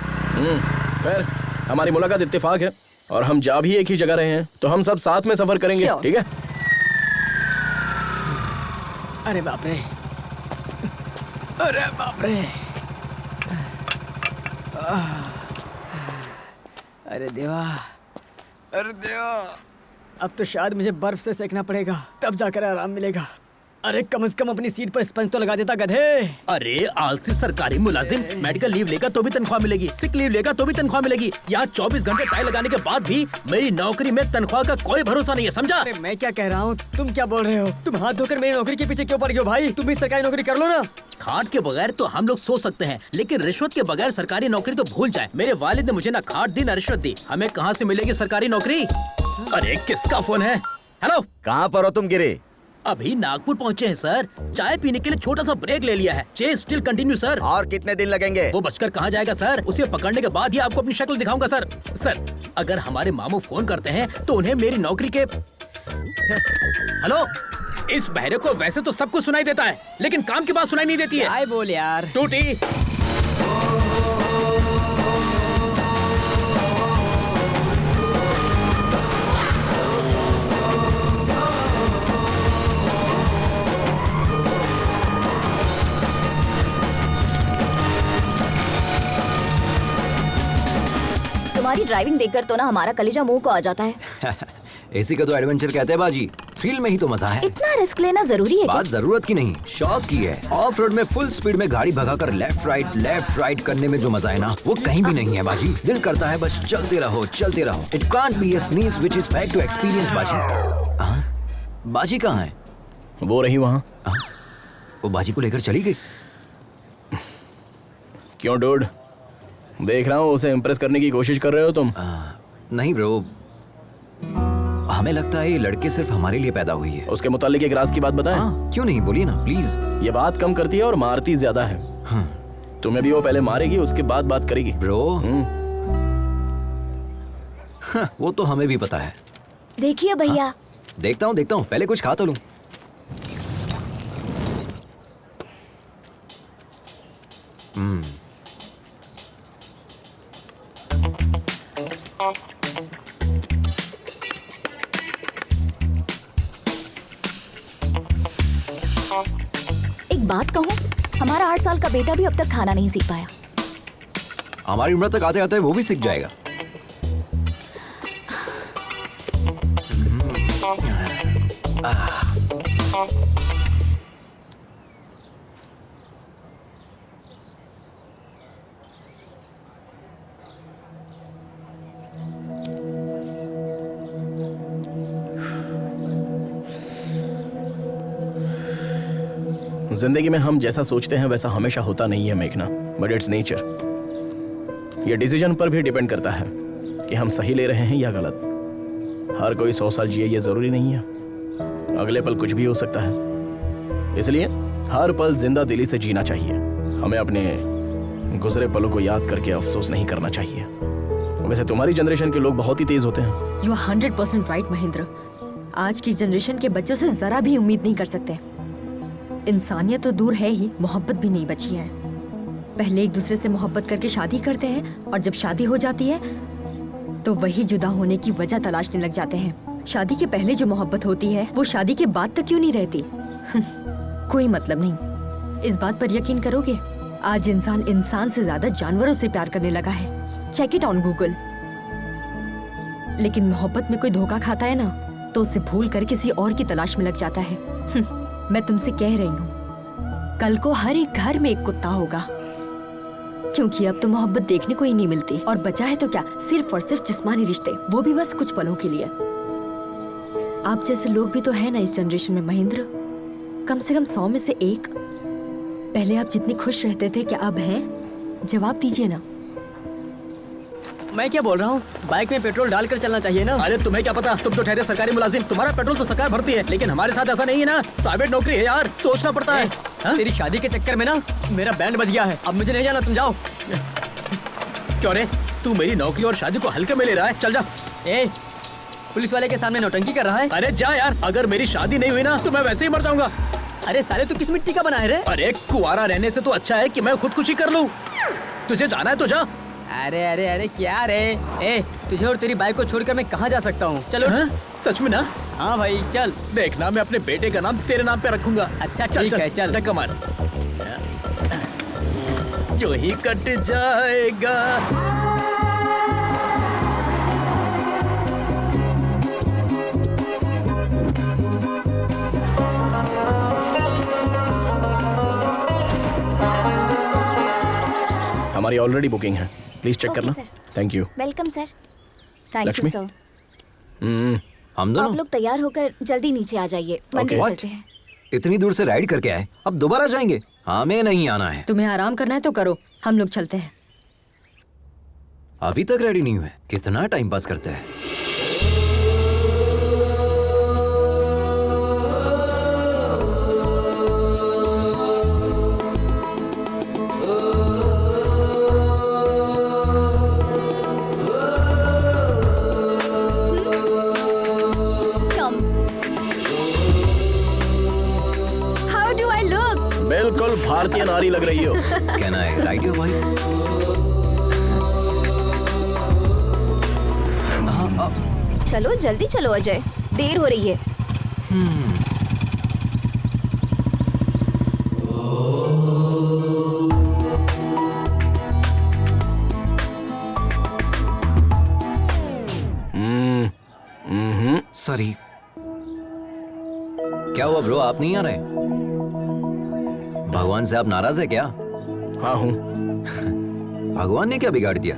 खैर, हमारी मुलाकात इत्तेफाक है और हम जा भी एक ही जगह रहे हैं, तो हम सब साथ में सफर करेंगे, ठीक है?
अरे बाप रे, अरे बाप रे, अरे देवा, अरे देवा, अब तो शायद मुझे बर्फ से सेकना पड़ेगा, तब जाकर आराम मिलेगा। अरे कम से कम अपनी सीट पर स्पंज तो लगा देता गधे।
अरे आलसी सरकारी मुलाजिम, मेडिकल लीव लेगा तो भी तनख्वाह मिलेगी, सिक लीव लेगा तो भी तनख्वाह मिलेगी। यहाँ 24 घंटे टाई लगाने के बाद भी मेरी नौकरी में तनख्वाह का कोई भरोसा नहीं है, समझा?
अरे मैं क्या कह रहा हूँ, तुम क्या बोल रहे हो? तुम हाथ धोकर मेरी नौकरी के पीछे क्यों पड़ गए हो भाई? तुम भी सरकारी नौकरी कर लो ना।
खाट के बगैर तो हम लोग सोच सकते हैं, लेकिन रिश्वत के बगैर सरकारी नौकरी तो भूल जाए। मेरे वालिद ने मुझे ना खाट दी ना रिश्वत दी, हमें कहाँ से मिलेगी सरकारी नौकरी? अरे किसका फोन है? हेलो,
कहाँ पर हो तुम गिरे?
अभी नागपुर पहुँचे हैं सर, चाय पीने के लिए छोटा सा ब्रेक ले लिया है। Chess still continue sir.
और कितने दिन लगेंगे?
वो बचकर कहाँ जाएगा सर, उसे पकड़ने के बाद ही आपको अपनी शक्ल दिखाऊंगा सर। सर, अगर हमारे मामू फोन करते हैं तो उन्हें मेरी नौकरी के हेलो, इस बहरे को वैसे तो सब कुछ सुनाई देता है, लेकिन काम की बात सुनाई नहीं देती है।
काय बोल यार,
टूटी।
तुम्हारी ड्राइविंग देखकर तो ना हमारा कलेजा मुंह को आ जाता है।
इसी का तो एडवेंचर कहते हैं बाजी, थ्रिल में ही तो मजा है।
इतना रिस्क लेना जरूरी है क्या?
बात जरूरत की नहीं, शौक की है। ऑफ रोड में फुल स्पीड में गाड़ी भगाकर लेफ्ट राइट करने में जो मजा है ना, वो कहीं भी नहीं है बाजी। दिल करता है बस चलते रहो चलते रहो। It can't be a sneeze which is fact to experience बाजी। बाजी कहाँ है?
वो रही वहाँ।
वो बाजी को लेकर चली गई।
क्यों डूड, देख रहा हूँ उसे इम्प्रेस करने की कोशिश कर रहे हो तुम।
नहीं ब्रो, हमें लगता है ये लड़के सिर्फ हमारे लिए पैदा हुई है।
उसके मुतालिक एक राज की बात बताएं?
क्यों नहीं, बोलिए ना प्लीज।
ये बात कम करती है और मारती ज्यादा है। तुम्हें भी वो पहले मारेगी, उसके बाद बात करेगी।
ब्रो वो तो हमें भी पता है।
देखिए भैया।
देखता हूँ, पहले कुछ खा तो लूं।
एक बात कहूँ, हमारा 8 साल का बेटा भी अब तक खाना नहीं सीख पाया।
हमारी उम्र तक आते आते वो भी सीख जाएगा।
जिंदगी में हम जैसा सोचते हैं वैसा हमेशा होता नहीं है मेघना, बट इट्स नेचर। ये डिसीजन पर भी डिपेंड करता है कि हम सही ले रहे हैं या गलत। हर कोई 100 साल जिए ये जरूरी नहीं है, अगले पल कुछ भी हो सकता है। इसलिए हर पल जिंदा दिली से जीना चाहिए। हमें अपने गुजरे पलों को याद करके अफसोस नहीं करना चाहिए। वैसे तुम्हारी जनरेशन के लोग बहुत ही तेज होते हैं।
You are 100% right Mahendra. आज की जनरेशन के बच्चों से जरा भी उम्मीद नहीं कर सकते। इंसानियत तो दूर है ही, मोहब्बत भी नहीं बची है। पहले एक दूसरे से मोहब्बत करके शादी करते हैं और जब शादी हो जाती है तो वही जुदा होने की वजह तलाशने लग जाते हैं। शादी के पहले जो मोहब्बत होती है वो शादी के बाद तक क्यों नहीं रहती? कोई मतलब नहीं। इस बात पर यकीन करोगे, आज इंसान से ज्यादा जानवरों से प्यार करने लगा है। Check it on Google. लेकिन मोहब्बत में कोई धोखा खाता है ना, तो उसे भूल कर किसी और की तलाश में लग जाता है। मैं तुमसे कह रही हूँ, कल को हर एक घर में एक कुत्ता होगा, क्योंकि अब तो मोहब्बत देखने को ही नहीं मिलती। और बचा है तो क्या, सिर्फ और सिर्फ जिस्मानी रिश्ते, वो भी बस कुछ पलों के लिए। आप जैसे लोग भी तो है ना इस जनरेशन में महेंद्र, कम से कम 100 में से एक। पहले आप जितने खुश रहते थे, क्या अब हैं? जवाब दीजिए ना।
मैं क्या बोल रहा हूँ, बाइक में पेट्रोल डालकर चलना चाहिए ना।
अरे तुम्हें क्या पता, तुम तो ठहरे सरकारी मुलाजिम, तुम्हारा पेट्रोल तो सरकार भरती है, लेकिन हमारे साथ ऐसा नहीं है ना। प्राइवेट नौकरी है यार, सोचना पड़ता है।
तेरी शादी के चक्कर में ना मेरा बैंड बज गया है, अब मुझे नहीं जाना, तुम जाओ।
क्यों रे, तू मेरी नौकरी और शादी को हल्के में ले रहा है? चल जा।
पुलिस वाले के सामने नौटंकी कर रहा है।
अरे जा यार, अगर मेरी शादी नहीं हुई ना तो मैं वैसे ही मर जाऊंगा।
अरे साले तू किस मिट्टी का बना है रे?
अरे कुआरा रहने से तो अच्छा है कि मैं खुदकुशी कर लूं। तुझे जाना है तो जा।
अरे अरे अरे क्या रे? ए तुझे और तेरी बाइक को छोड़कर मैं कहाँ जा सकता हूँ? चलो।
सच में ना?
हाँ भाई चल।
देखना मैं अपने बेटे का नाम तेरे नाम पे रखूंगा।
अच्छा ठीक है चल।
धक्का मार। जो ही कट जाएगा। हमारी ऑलरेडी बुकिंग है, प्लीज चेक करना। Thank you.
Welcome sir. Thank you
Lakshmi?
Sir.
हम
आप
दोनों
लोग तैयार होकर जल्दी नीचे आ जाइए, मंदिर
What?
चलते हैं।
इतनी दूर से राइड करके आए, अब दोबारा जाएंगे? हमें नहीं आना है।
तुम्हें आराम करना है तो करो, हम लोग चलते हैं।
अभी तक रेडी नहीं हुए, कितना टाइम पास करते हैं।
How do I look?
बिल्कुल भारतीय नारी लग रही हो।
कैन आई राइड यू भाई?
चलो जल्दी चलो अजय, देर हो रही है।
सॉरी। क्या हुआ ब्रो, आप नहीं आ रहे? भगवान से आप नाराज है क्या?
हाँ हूँ।
भगवान ने क्या बिगाड़ दिया?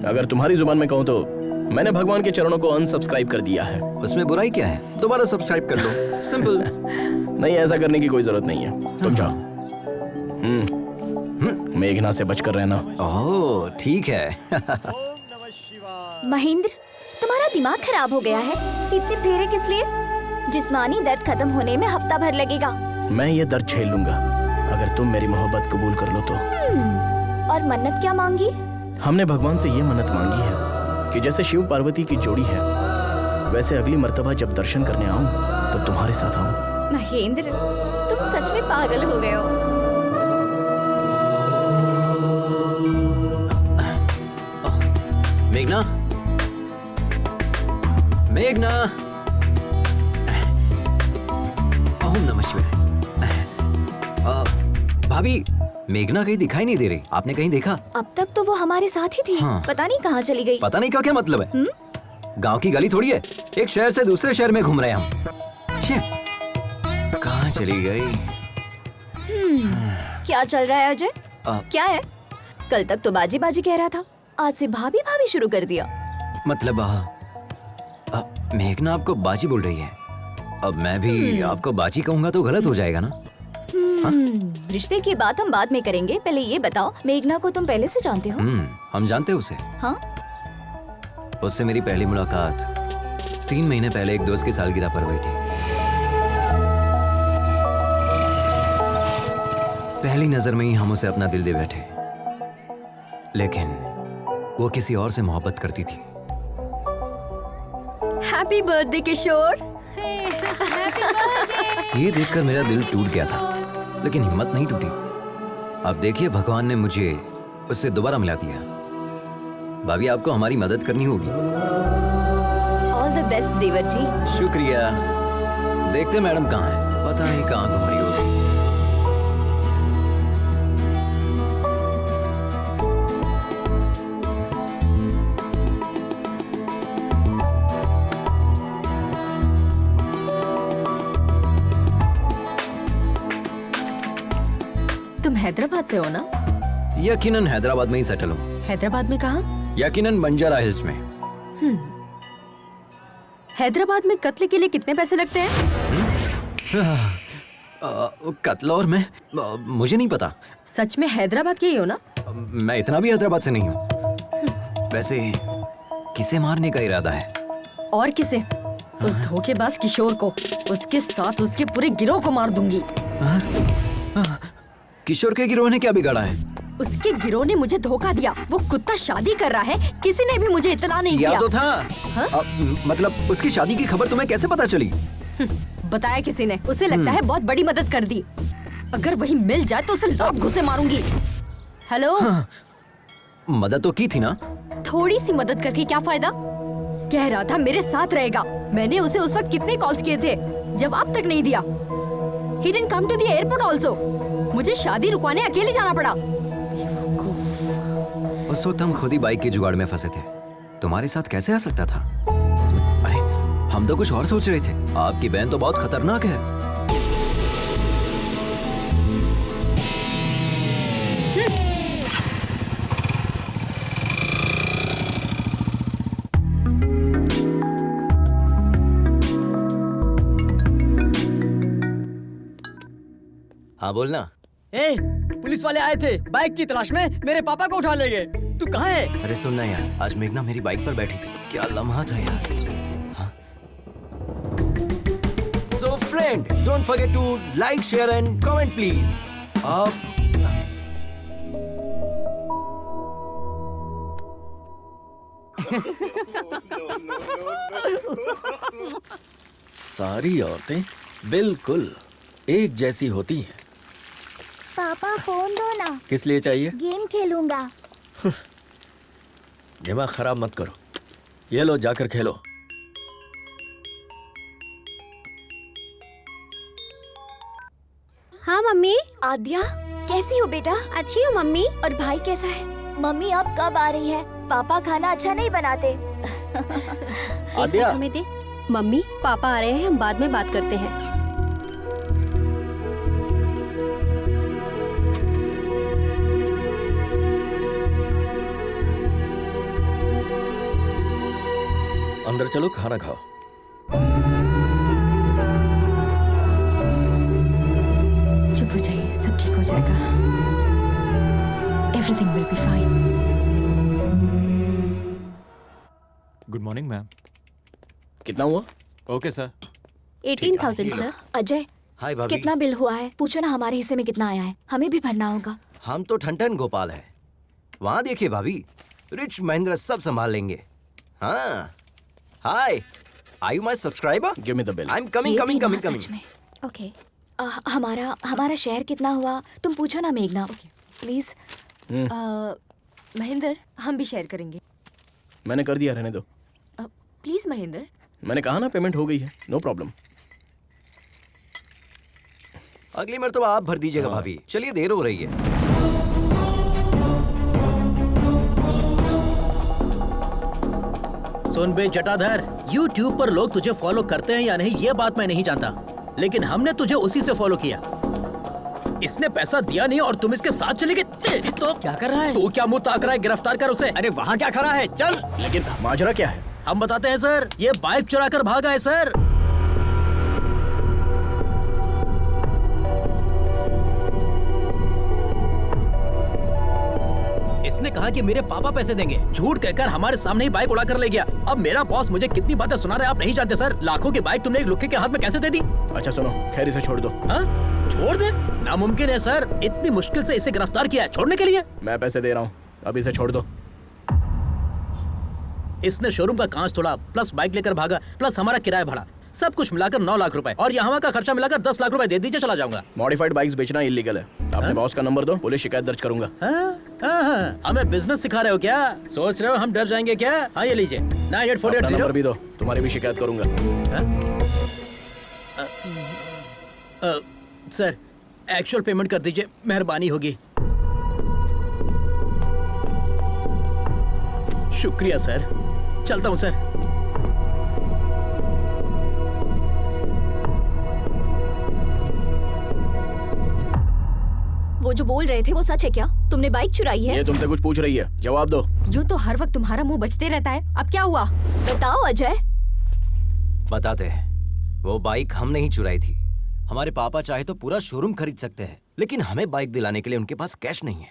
अगर तुम्हारी जुबान में कहूँ तो मैंने भगवान के चरणों को अनसब्सक्राइब कर दिया है।
उसमें बुराई क्या है? दोबारा सब्सक्राइब कर लो, सिंपल।
नहीं, ऐसा करने की कोई जरूरत नहीं है, तुम जाओ। मेघना से बचकर रहना।
ओह ठीक है।
महेंद्र, तुम्हारा दिमाग खराब हो गया है। इतने फेरे किस लिए? जिस्मानी दर्द खत्म होने में हफ्ता भर लगेगा।
मैं ये दर्द झेल लूंगा अगर तुम मेरी मोहब्बत कबूल कर लो तो।
और मन्नत क्या मांगी?
हमने भगवान से ये मन्नत मांगी है कि जैसे शिव पार्वती की जोड़ी है वैसे अगली मर्तबा जब दर्शन करने आऊं तो तुम्हारे साथ आऊं।
महेंद्र, तुम सच में पागल हो गए हो।
मेघना, मेघना, ओम नमः शिवाय। भाभी, मेघना कहीं दिखाई नहीं दे रही, आपने कहीं देखा?
अब तक तो वो हमारे साथ ही थी।
हाँ।
पता नहीं कहाँ चली गई।
पता नहीं का क्या मतलब है? गांव की गली थोड़ी है, एक शहर से दूसरे शहर में घूम रहे हैं हम। कहाँ चली गई?
क्या चल रहा है अजय? क्या है? कल तक तो बाजी बाजी कह रहा था, आज से भाभी भाभी शुरू कर दिया।
मतलब मेघना आपको बाजी बोल रही है, अब मैं भी आपको बाजी कहूंगा तो गलत हो जाएगा ना?
रिश्ते की बात हम बाद में करेंगे, पहले ये बताओ मेघना को तुम पहले से जानते हो?
हम जानते हैं उसे।
हाँ?
उससे मेरी पहली मुलाकात 3 महीने पहले एक दोस्त की सालगिरह पर हुई थी। पहली नजर में ही हम उसे अपना दिल दे बैठे, लेकिन वो किसी और से मोहब्बत करती थी।
हैप्पी बर्थडे किशोर।
ये देखकर मेरा दिल टूट गया था, लेकिन हिम्मत नहीं टूटी। अब देखिए, भगवान ने मुझे उससे दोबारा मिला दिया। भाभी, आपको हमारी मदद करनी होगी।
ऑल द बेस्ट देवर जी।
शुक्रिया। देखते मैडम कहाँ है, पता नहीं कहाँ घूम रही होगी।
तुम हैदराबाद से हो ना?
यकीनन हैदराबाद में ही सेटल हूँ।
हैदराबाद में कहाँ?
यकीनन बंजारा हिल्स में।
हैदराबाद में कत्ल के लिए कितने पैसे लगते हैं?
कत्ल और मैं मुझे नहीं पता।
सच में हैदराबाद के ही हो ना?
मैं इतना भी हैदराबाद से नहीं हूँ। वैसे किसे मारने का इरादा है?
और किसे? उस धोखेबाज किशोर को, उसके साथ उसके पूरे गिरोह को मार दूंगी।
किशोर के गिरोह ने क्या बिगाड़ा है?
उसके गिरोह ने मुझे धोखा दिया। वो कुत्ता शादी कर रहा है, किसी ने भी मुझे इत्तला नहीं
किया
किया।
तो था।
हाँ?
मतलब उसकी शादी की खबर तुम्हें कैसे पता चली?
बताया किसी ने। उसे लगता है बहुत बड़ी मदद कर दी। अगर वही मिल जाए तो उसे लात घुसे मारूंगी। हेलो।
हाँ, मदद तो की थी ना?
थोड़ी सी मदद करके क्या फायदा? कह रहा था मेरे साथ रहेगा। मैंने उसे उस वक्त कितने कॉल्स किए थे, जवाब तक नहीं दिया। He didn't come to the airport also. मुझे शादी रुकवाने अकेले जाना पड़ा।
उस वक्त हम खुद ही बाइक के जुगाड़ में फंसे थे। तुम्हारे साथ कैसे आ सकता था? अरे हम तो कुछ और सोच रहे थे। आपकी बहन तो बहुत खतरनाक है। हाँ बोलना।
ए, पुलिस वाले आए थे बाइक की तलाश में, मेरे पापा को उठा ले गए। तू कहाँ है?
अरे सुनना यार, आज मेघना मेरी बाइक पर बैठी थी। क्या लम्हा था यार। हाँ? So friend, don't forget to like, share and comment please.
सारी औरतें बिल्कुल एक जैसी होती हैं।
पापा फोन दो ना।
किस लिए चाहिए?
गेम खेलूंगा।
दिमाग खराब मत करो। ये लो, जाकर खेलो।
हाँ मम्मी।
आद्या कैसी हो बेटा?
अच्छी हूँ मम्मी।
और भाई कैसा है? मम्मी अब कब आ रही है? पापा खाना अच्छा नहीं बनाते।
आद्या।
हमें दे। मम्मी पापा आ रहे हैं, हम बाद में बात करते हैं।
अंदर चलो, खाना खाओ।
चुप हो जाइए, सब ठीक हो जाएगा। Everything will be fine.
Good morning ma'am.
कितना हुआ?
Okay sir.
18,000 सर।
अजय
हाय भाभी।
कितना बिल हुआ है? पूछो ना हमारे हिस्से में कितना आया है, हमें भी भरना होगा।
हम तो ठनठन गोपाल है। वहाँ देखिए भाभी, रिच महेंद्र सब संभाल लेंगे। हाँ। Hi, are you my subscriber?
Give me the bill.
I am coming
ये
कमिंग
भी
कमिंग
ना,
कमिंग।
सच में।
ओके।
हमारा शेयर कितना हुआ तुम पूछो ना मेघना। प्लीज।
महेंद्र, हम भी शेयर करेंगे।
मैंने कर दिया, रहने दो।
प्लीज महेंद्र।
मैंने कहा ना पेमेंट हो गई है, नो प्रॉब्लम।
अगली मर्तबा आप भर दीजिएगा भाभी। चलिए, देर हो रही है।
सुन बे जटाधर, YouTube पर लोग तुझे फॉलो करते हैं या नहीं ये बात मैं नहीं जानता, लेकिन हमने तुझे उसी से फॉलो किया। इसने पैसा दिया नहीं और तुम इसके साथ चले गए। तेरी तो
क्या कर रहा है?
तू क्या मुंह ताक रहा है? गिरफ्तार कर उसे।
अरे वहाँ क्या खड़ा है? चल।
लेकिन माजरा क्या है?
हम बताते हैं सर, ये बाइक चुरा कर भागा है सर। इसने कहा कि मेरे पापा पैसे देंगे, झूठ कहकर हमारे सामने ही बाइक उड़ा कर ले गया। अब मेरा बॉस मुझे कितनी बातें सुना रहा है आप नहीं जानते सर। लाखों की बाइक तुमने एक लुक्के के हाथ में कैसे दे दी?
अच्छा सुनो, खैर इसे छोड़ दो।
हाँ? छोड़ दे? नामुमकिन है सर, इतनी मुश्किल से इसे गिरफ्तार किया है, छोड़ने के लिए?
मैं पैसे दे रहा हूँ, अब इसे छोड़ दो।
इसने शोरूम का कांच तोड़ा, प्लस बाइक लेकर भागा, प्लस हमारा किराया भाड़ा, सब कुछ मिलाकर 9 लाख रुपए, और यहाँ का खर्चा मिलाकर 10 लाख रुपए दे दीजिए, चला जाऊंगा।
मॉडिफाइड बाइक्स बेचना इलीगल है। अपने बॉस का नंबर दो, पुलिस शिकायत दर्ज करूंगा।
हमें बिजनेस सिखा रहे हो क्या? सोच रहे हो हम डर जाएंगे क्या? हाँ ये लीजिए, 9848
नंबर भी दो, तुम्हारी भी शिकायत करूंगा।
सर एक्चुअल पेमेंट कर दीजिए, मेहरबानी होगी। शुक्रिया सर, चलता हूँ सर।
वो जो बोल रहे थे वो सच है क्या? तुमने बाइक चुराई है?
ये तुमसे कुछ पूछ रही है, जवाब दो।
यूँ तो हर वक्त तुम्हारा मुंह बचते रहता है, अब क्या हुआ?
बताओ अजय।
बताते हैं। वो बाइक हम नहीं चुराई थी। हमारे पापा चाहे तो पूरा शोरूम खरीद सकते हैं, लेकिन हमें बाइक दिलाने के लिए उनके पास कैश नहीं है।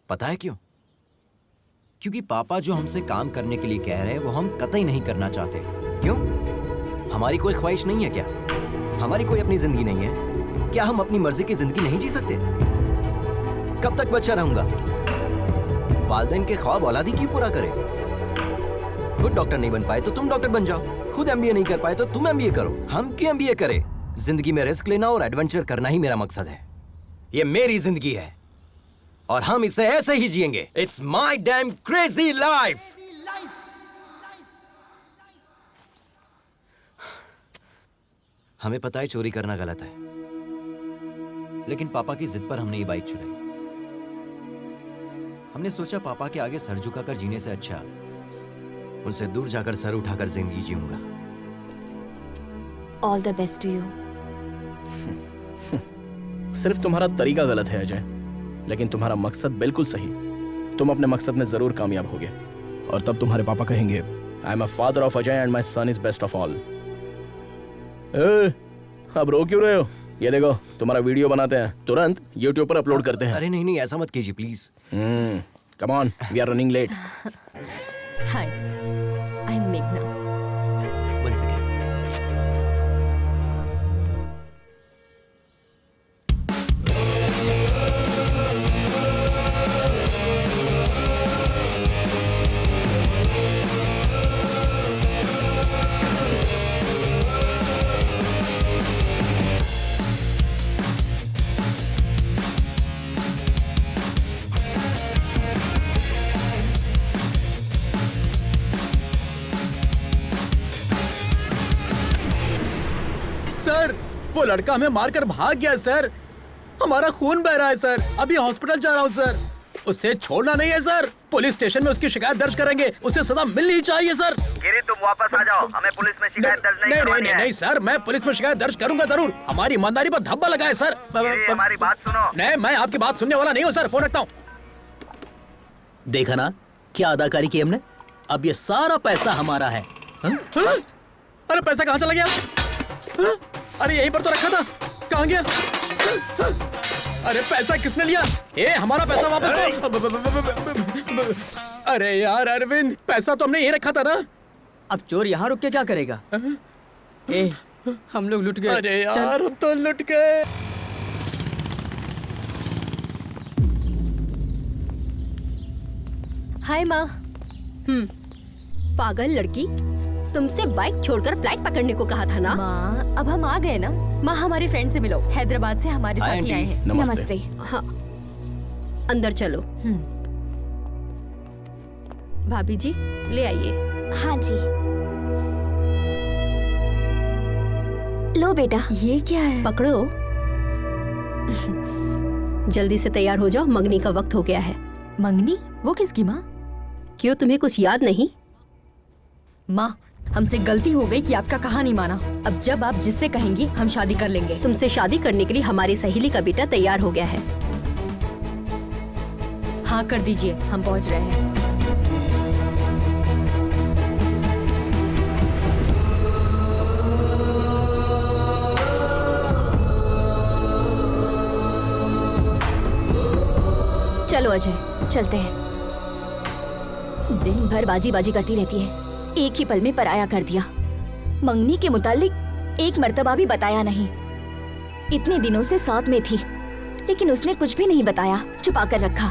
पता है क्यों? क्योंकि पापा जो हमसे काम करने के लिए कह रहे हैं वो हम कतई नहीं करना चाहते। क्यों? हमारी कोई ख्वाहिश नहीं है क्या? हमारी कोई अपनी जिंदगी नहीं है क्या? हम अपनी मर्जी की जिंदगी नहीं जी सकते? कब तक बच्चा रहूंगा? वालिदैन के ख्वाब औलादी क्यों पूरा करे? खुद डॉक्टर नहीं बन पाए तो तुम डॉक्टर बन जाओ। खुद एमबीए नहीं कर पाए तो तुम एमबीए करो। हम क्यों एमबीए करें? जिंदगी में रिस्क लेना और एडवेंचर करना ही मेरा मकसद है। ये मेरी जिंदगी है और हम इसे ऐसे ही जिएंगे। It's my dam crazy life. हमें पता है चोरी करना गलत है, लेकिन पापा की जिद पर हमने ये बाइक चुराई। हमने सोचा पापा के आगे सर झुकाकर जीने से अच्छा उनसे दूर जाकर सर उठाकर जिंदगी जीऊंगा।
All the best to you.
सिर्फ तुम्हारा तरीका गलत है अजय, लेकिन तुम्हारा मकसद बिल्कुल सही। तुम अपने मकसद में जरूर कामयाब होगे और तब तुम्हारे पापा कहेंगे I am a father of Ajay and my son is best of all. अब रो क्यों रहे हो? ये देखो तुम्हारा वीडियो बनाते हैं, तुरंत YouTube पर अपलोड करते हैं।
अरे नहीं नहीं, ऐसा मत कीजिए please.
Come on, we are running late.
Hi, I am मेघना।
One second.
सर, वो लड़का हमें मारकर भाग गया सर। हमारा खून बह रहा है सर। अभी हॉस्पिटल जा रहा हूँ सर। उसे छोड़ना नहीं है सर। पुलिस स्टेशन में उसकी शिकायत दर्ज करेंगे। उसे सजा मिलनी चाहिए सर।
गिरी, तुम वापस आ जाओ। हमें पुलिस में शिकायत दर्ज नहीं करवानी है।
नहीं सर, मैं पुलिस में शिकायत दर्ज करूंगा जरूर। हमारी ईमानदारी पर धब्बा लगा है सर।
हमारी बात सुनो।
नहीं, मैं आपकी बात सुनने वाला नहीं हूँ सर। फोन रखता हूँ। देखा ना क्या अदाकारी की हमने। अब ये सारा पैसा हमारा है। अरे पैसा कहाँ चला गया? अरे यहीं पर तो रखा था, कहाँ गया? अरे पैसा किसने लिया? हमारा पैसा वापस दो। अरे यार अरविंद, पैसा तो हमने यहीं रखा था ना।
अब चोर यहाँ रुक के क्या करेगा? हम लोग लुट गए।
अरे यार हम तो लुट गए।
हाय माँ।
पागल लड़की, तुमसे बाइक छोड़कर फ्लाइट पकड़ने को कहा था ना।
माँ, अब हम आ गए ना। माँ, हमारे फ्रेंड से मिलो। हैदराबाद से हमारे साथ ही आए हैं।
नमस्ते। हाँ, अंदर चलो। भाभी जी ले आइए।
हाँ जी। लो बेटा।
ये क्या है?
पकड़ो। जल्दी से तैयार हो जाओ, मंगनी का वक्त हो गया है।
मंगनी? वो किसकी माँ?
क्यों, तुम्हें कुछ याद नहीं?
माँ, हमसे गलती हो गई कि आपका कहा नहीं माना। अब जब आप जिससे कहेंगी हम शादी कर लेंगे।
तुमसे शादी करने के लिए हमारी सहेली का बेटा तैयार हो गया है।
हाँ कर दीजिए, हम पहुँच रहे हैं।
चलो अजय, चलते हैं। दिन भर बाजी बाजी करती रहती है, एक ही पल में पराया कर दिया। मंगनी के मुतालिक एक मर्तबा भी बताया नहीं। इतने दिनों से साथ में थी, लेकिन उसने कुछ भी नहीं बताया, छुपा कर रखा।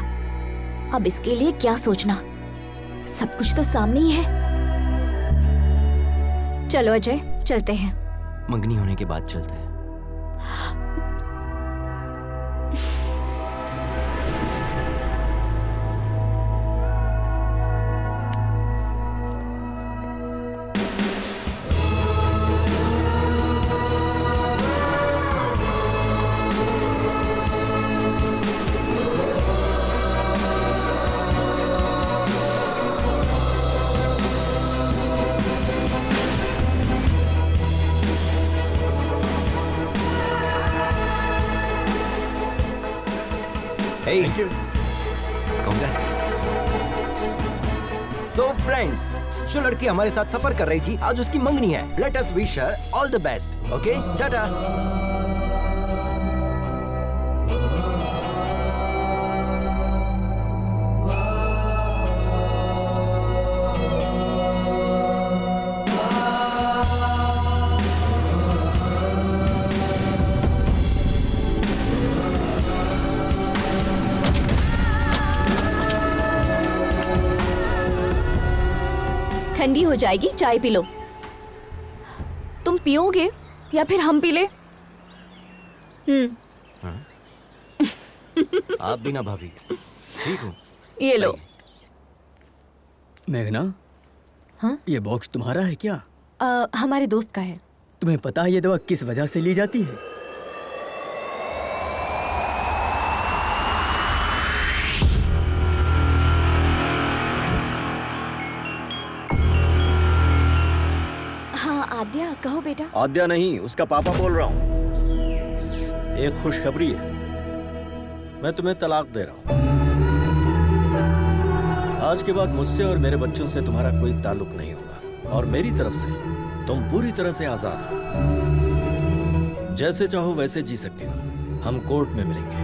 अब इसके लिए क्या सोचना, सब कुछ तो सामने ही है। चलो अजय, चलते हैं।
मंगनी होने के बाद चलते हैं। Hey, thank you. Congrats. So friends, जो लड़की हमारे साथ सफर कर रही थी, आज उसकी मंगनी है। Let us wish her all the best. Okay? Tata.
ठंडी हो जाएगी, चाय पी लो। तुम पियोगे या फिर हम पी ले?
आप भी ना भाभी, ठीक हो?
ये लो।
मेघना,
हाँ?
ये बॉक्स तुम्हारा है क्या?
हमारे दोस्त का है।
तुम्हें पता है ये दवा किस वजह से ली जाती है?
हाँ आद्या, कहो बेटा।
आद्या नहीं, उसका पापा बोल रहा हूँ। एक खुशखबरी है, मैं तुम्हें तलाक दे रहा हूँ। आज के बाद मुझसे और मेरे बच्चों से तुम्हारा कोई ताल्लुक नहीं होगा, और मेरी तरफ से तुम पूरी तरह से आजाद हो। जैसे चाहो वैसे जी सकती हो। हम कोर्ट में मिलेंगे।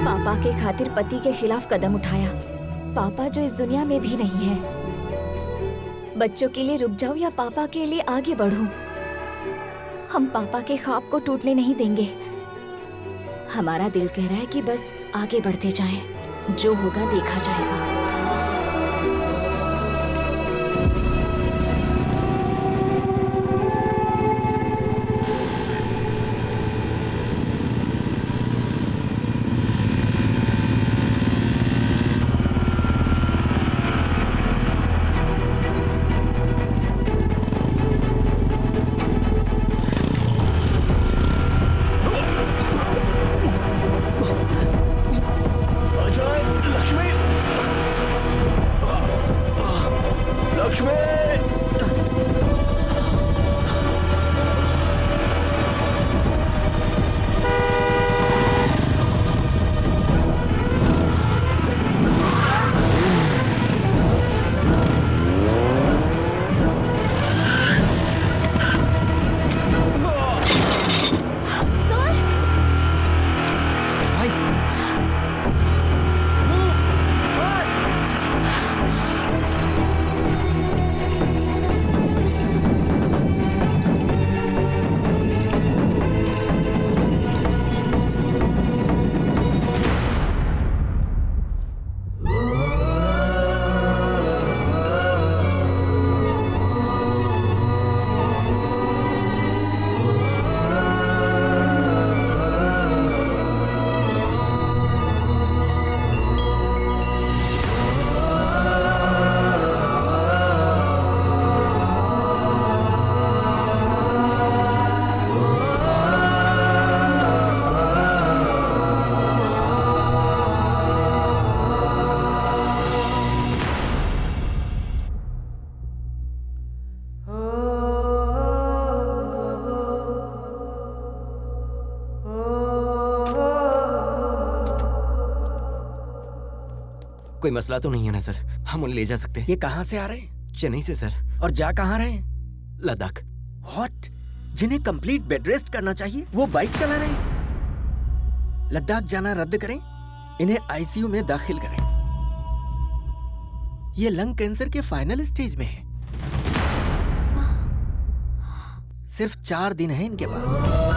पापा के खातिर पति के खिलाफ कदम उठाया। पापा जो इस दुनिया में भी नहीं है। बच्चों के लिए रुक जाऊं या पापा के लिए आगे बढ़ूं? हम पापा के ख्वाब को टूटने नहीं देंगे। हमारा दिल कह रहा है कि बस आगे बढ़ते जाएं। जो होगा देखा जाएगा।
कोई मसला तो नहीं है ना सर? हम उन्हें ले जा सकते हैं।
ये कहाँ से आ रहे हैं?
चेन्नई से सर।
और जा कहाँ रहे हैं?
लद्दाख।
व्हाट? जिन्हें कंप्लीट बेड रेस्ट करना चाहिए वो बाइक चला रहे हैं। लद्दाख जाना रद्द करें, इन्हें आईसीयू में दाखिल करें। ये लंग कैंसर के फाइनल स्टेज में है। सिर्फ 4 दिन है इनके पास।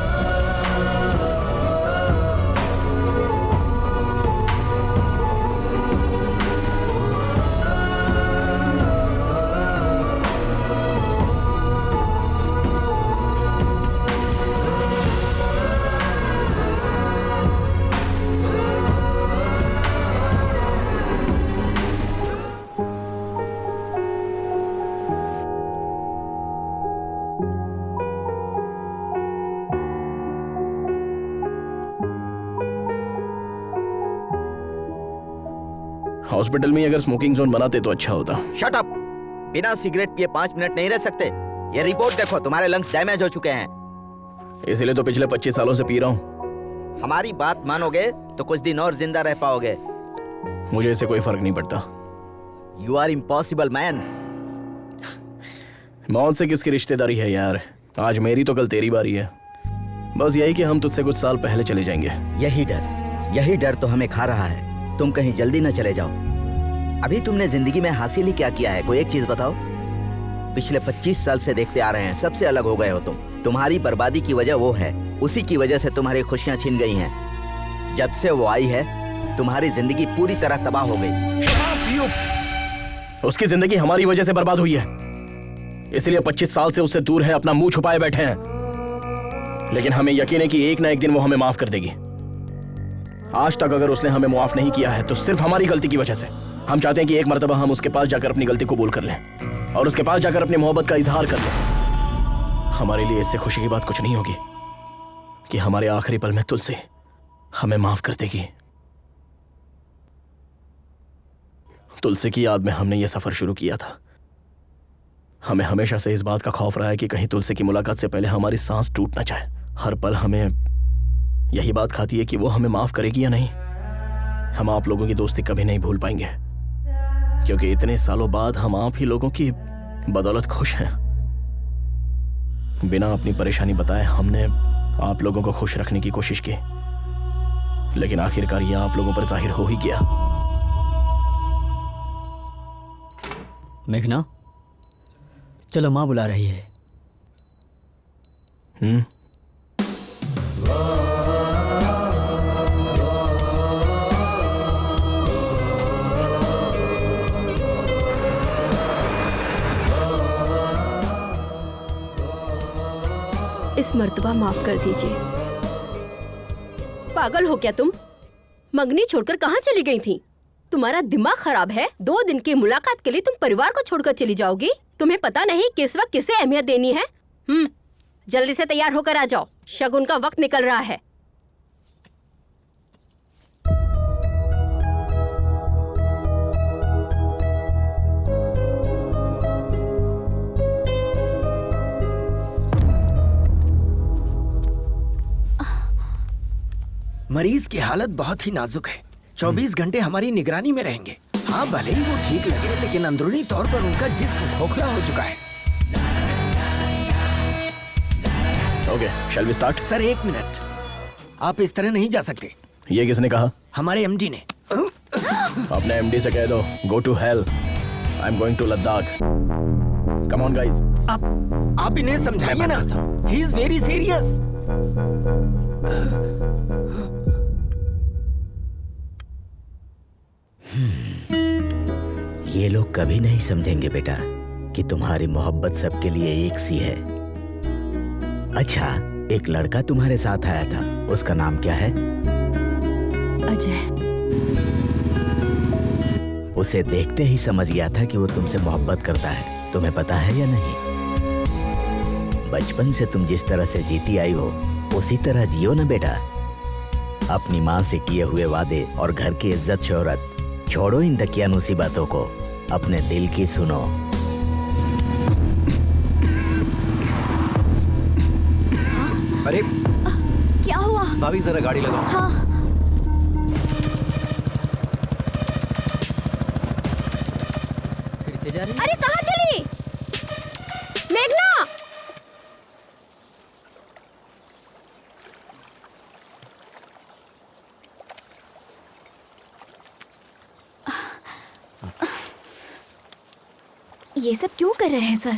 हॉस्पिटल में अगर स्मोकिंग जोन बनाते तो अच्छा होता।
Shut up! बिना सिगरेट पिए 5 मिनट नहीं रह सकते। ये रिपोर्ट देखो, तुम्हारे लंग्स डैमेज हो चुके हैं।
इसीलिए तो पिछले 25 सालों से पी रहा हूँ।
हमारी बात मानोगे तो कुछ दिन और जिंदा रह पाओगे।
मुझे इससे कोई फर्क नहीं पड़ता।
You are impossible man.
मौत से किसकी रिश्तेदारी है यार? आज मेरी तो कल तेरी बारी है। बस यही कि हम तुझसे कुछ साल पहले चले जाएंगे।
यही डर तो हमें खा रहा है। तुम कहीं जल्दी न चले जाओ। अभी तुमने जिंदगी में हासिल ही क्या किया है? कोई एक चीज बताओ। पिछले 25 साल से देखते आ रहे हैं, सबसे अलग हो गए हो तुम। तुम्हारी बर्बादी की वजह वो है, उसी की वजह से तुम्हारी खुशियां छिन गई हैं। जब से वो आई है तुम्हारी जिंदगी पूरी तरह तबाह हो गई।
उसकी जिंदगी हमारी वजह से बर्बाद हुई है, इसलिए 25 साल से उससे दूर है, अपना मुंह छुपाए बैठे हैं। लेकिन हमें यकीन है कि एक ना एक दिन वो हमें माफ कर देगी। आज तक अगर उसने हमें माफ नहीं किया है तो सिर्फ हमारी गलती की वजह से। हम चाहते हैं कि एक मर्तबा हम उसके पास जाकर अपनी गलती कबूल कर लें और उसके पास जाकर अपनी मोहब्बत का इजहार कर लें। हमारे लिए इससे खुशी की बात कुछ नहीं होगी कि हमारे आखिरी पल में तुलसी हमें माफ कर देगी। तुलसी की याद में हमने ये सफर शुरू किया था। हमें हमेशा से इस बात का खौफ रहा है कि कहीं तुलसी की मुलाकात से पहले हमारी सांस टूट ना जाए। हर पल हमें यही बात खाती है कि वो हमें माफ करेगी या नहीं। हम आप लोगों की दोस्ती कभी नहीं भूल पाएंगे, क्योंकि इतने सालों बाद हम आप ही लोगों की बदौलत खुश हैं। बिना अपनी परेशानी बताए हमने आप लोगों को खुश रखने की कोशिश की, लेकिन आखिरकार यह आप लोगों पर जाहिर हो ही गया।
मेघना, चलो माँ बुला रही है।
इस मर्तबा माफ कर दीजिए।
पागल हो क्या तुम? मंगनी छोड़कर कहाँ चली गई थी? तुम्हारा दिमाग खराब है? 2 दिन की मुलाकात के लिए तुम परिवार को छोड़कर चली जाओगी? तुम्हें पता नहीं किस वक्त किसे अहमियत देनी है? जल्दी से तैयार होकर आ जाओ, शगुन का वक्त निकल रहा है।
मरीज की हालत बहुत ही नाजुक है। 24 घंटे हमारी निगरानी में रहेंगे। हाँ, भले ही वो ठीक लगे, लेकिन अंदरूनी तौर पर उनका जिस्म खोखला हो चुका है।
Okay, shall we start?
Sir 1 minute, आप इस तरह नहीं जा सकते।
ये किसने कहा?
हमारे एमडी ने।
अपने एमडी से कह दो, go to hell, I am going to Ladakh. Come on guys.
आप इन्हें समझाइए ना, ही इज वेरी सीरियस।
ये लोग कभी नहीं समझेंगे बेटा कि तुम्हारी मोहब्बत सबके लिए एक सी है। अच्छा, एक लड़का तुम्हारे साथ आया था, उसका नाम क्या है?
अजय।
उसे देखते ही समझ गया था कि वो तुमसे मोहब्बत करता है। तुम्हें पता है या नहीं? बचपन से तुम जिस तरह से जीती आई हो उसी तरह जियो ना बेटा। अपनी माँ से किए हुए वादे और घर की इज्जत शोहरत छोड़ो, इन दकियानूसी बातों को, अपने दिल की सुनो।
अरे
क्या हुआ?
भाभी जरा गाड़ी लगाओ।
हाँ।
फिर से जा रही?
अरे कहाँ चली? मेघना!
ये सब क्यों कर रहे हैं सर?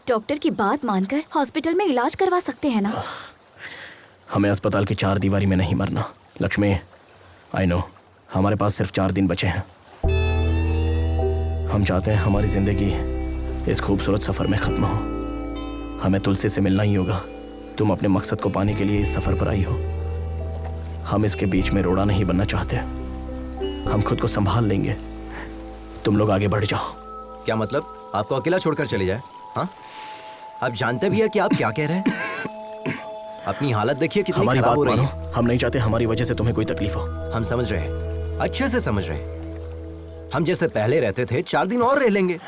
डॉक्टर की बात मानकर हॉस्पिटल में इलाज करवा सकते हैं ना?
हमें अस्पताल की 4 दीवारी में नहीं मरना। लक्ष्मी, आई नो, हमारे पास सिर्फ 4 दिन बचे हैं। हम चाहते हैं हमारी जिंदगी इस खूबसूरत सफर में खत्म हो। हमें तुलसी से मिलना ही होगा। तुम अपने मकसद को पाने के लिए इस सफर पर आई हो। हम इसके बीच में रोड़ा नहीं बनना चाहते। हम खुद को संभाल लेंगे, तुम लोग आगे बढ़ जाओ।
क्या मतलब? आपको अकेला छोड़कर चले जाए? हाँ, आप जानते भी है कि आप क्या कह रहे हैं? अपनी हालत देखिए कितनी
हमारी
खराब
बात
हो रही
मानो,
है।
हम नहीं चाहते हमारी वजह से तुम्हें कोई तकलीफ हो।
हम समझ रहे हैं, अच्छे से समझ रहे हैं। हम जैसे पहले रहते थे 4 दिन और रह लेंगे,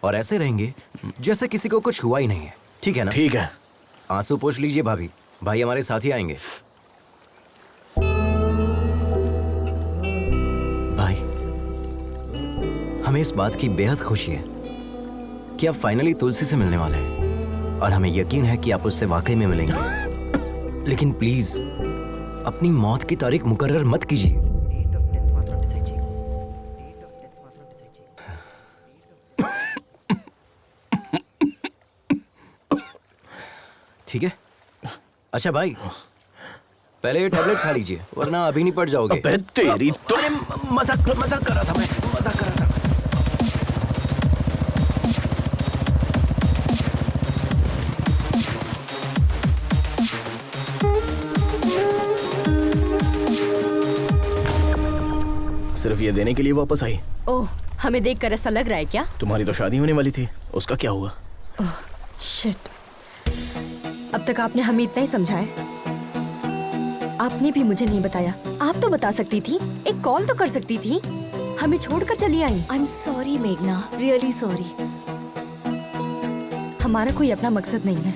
और ऐसे रहेंगे जैसे किसी को कुछ हुआ ही नहीं है। ठीक है ना?
ठीक है।
आंसू पोंछ लीजिए भाभी, भाई हमारे साथ ही आएंगे। भाई, हमें इस बात की बेहद खुशी है कि आप फाइनली तुलसी से मिलने वाले हैं, और हमें यकीन है कि आप उससे वाकई में मिलेंगे। लेकिन प्लीज अपनी मौत की तारीख मुकर्रर मत कीजिए। ठीक है? अच्छा भाई, पहले ये टैबलेट खा लीजिए वरना अभी नहीं पड़ जाओगे।
अबे तेरी तो
अरे मजाक कर रहा था मैं, मजाक कर रहा था।
सिर्फ ये देने के लिए वापस आई?
ओह, हमें देखकर ऐसा लग रहा है क्या?
तुम्हारी तो शादी होने वाली थी, उसका क्या हुआ?
ओह शिट, अब तक आपने हमें इतना ही समझाया, आपने भी मुझे नहीं बताया। आप तो बता सकती थी, एक कॉल तो कर सकती थी, हमें छोड़कर चली आई।
आई एम सॉरी मेघना, रियली सॉरी।
हमारा कोई अपना मकसद नहीं है,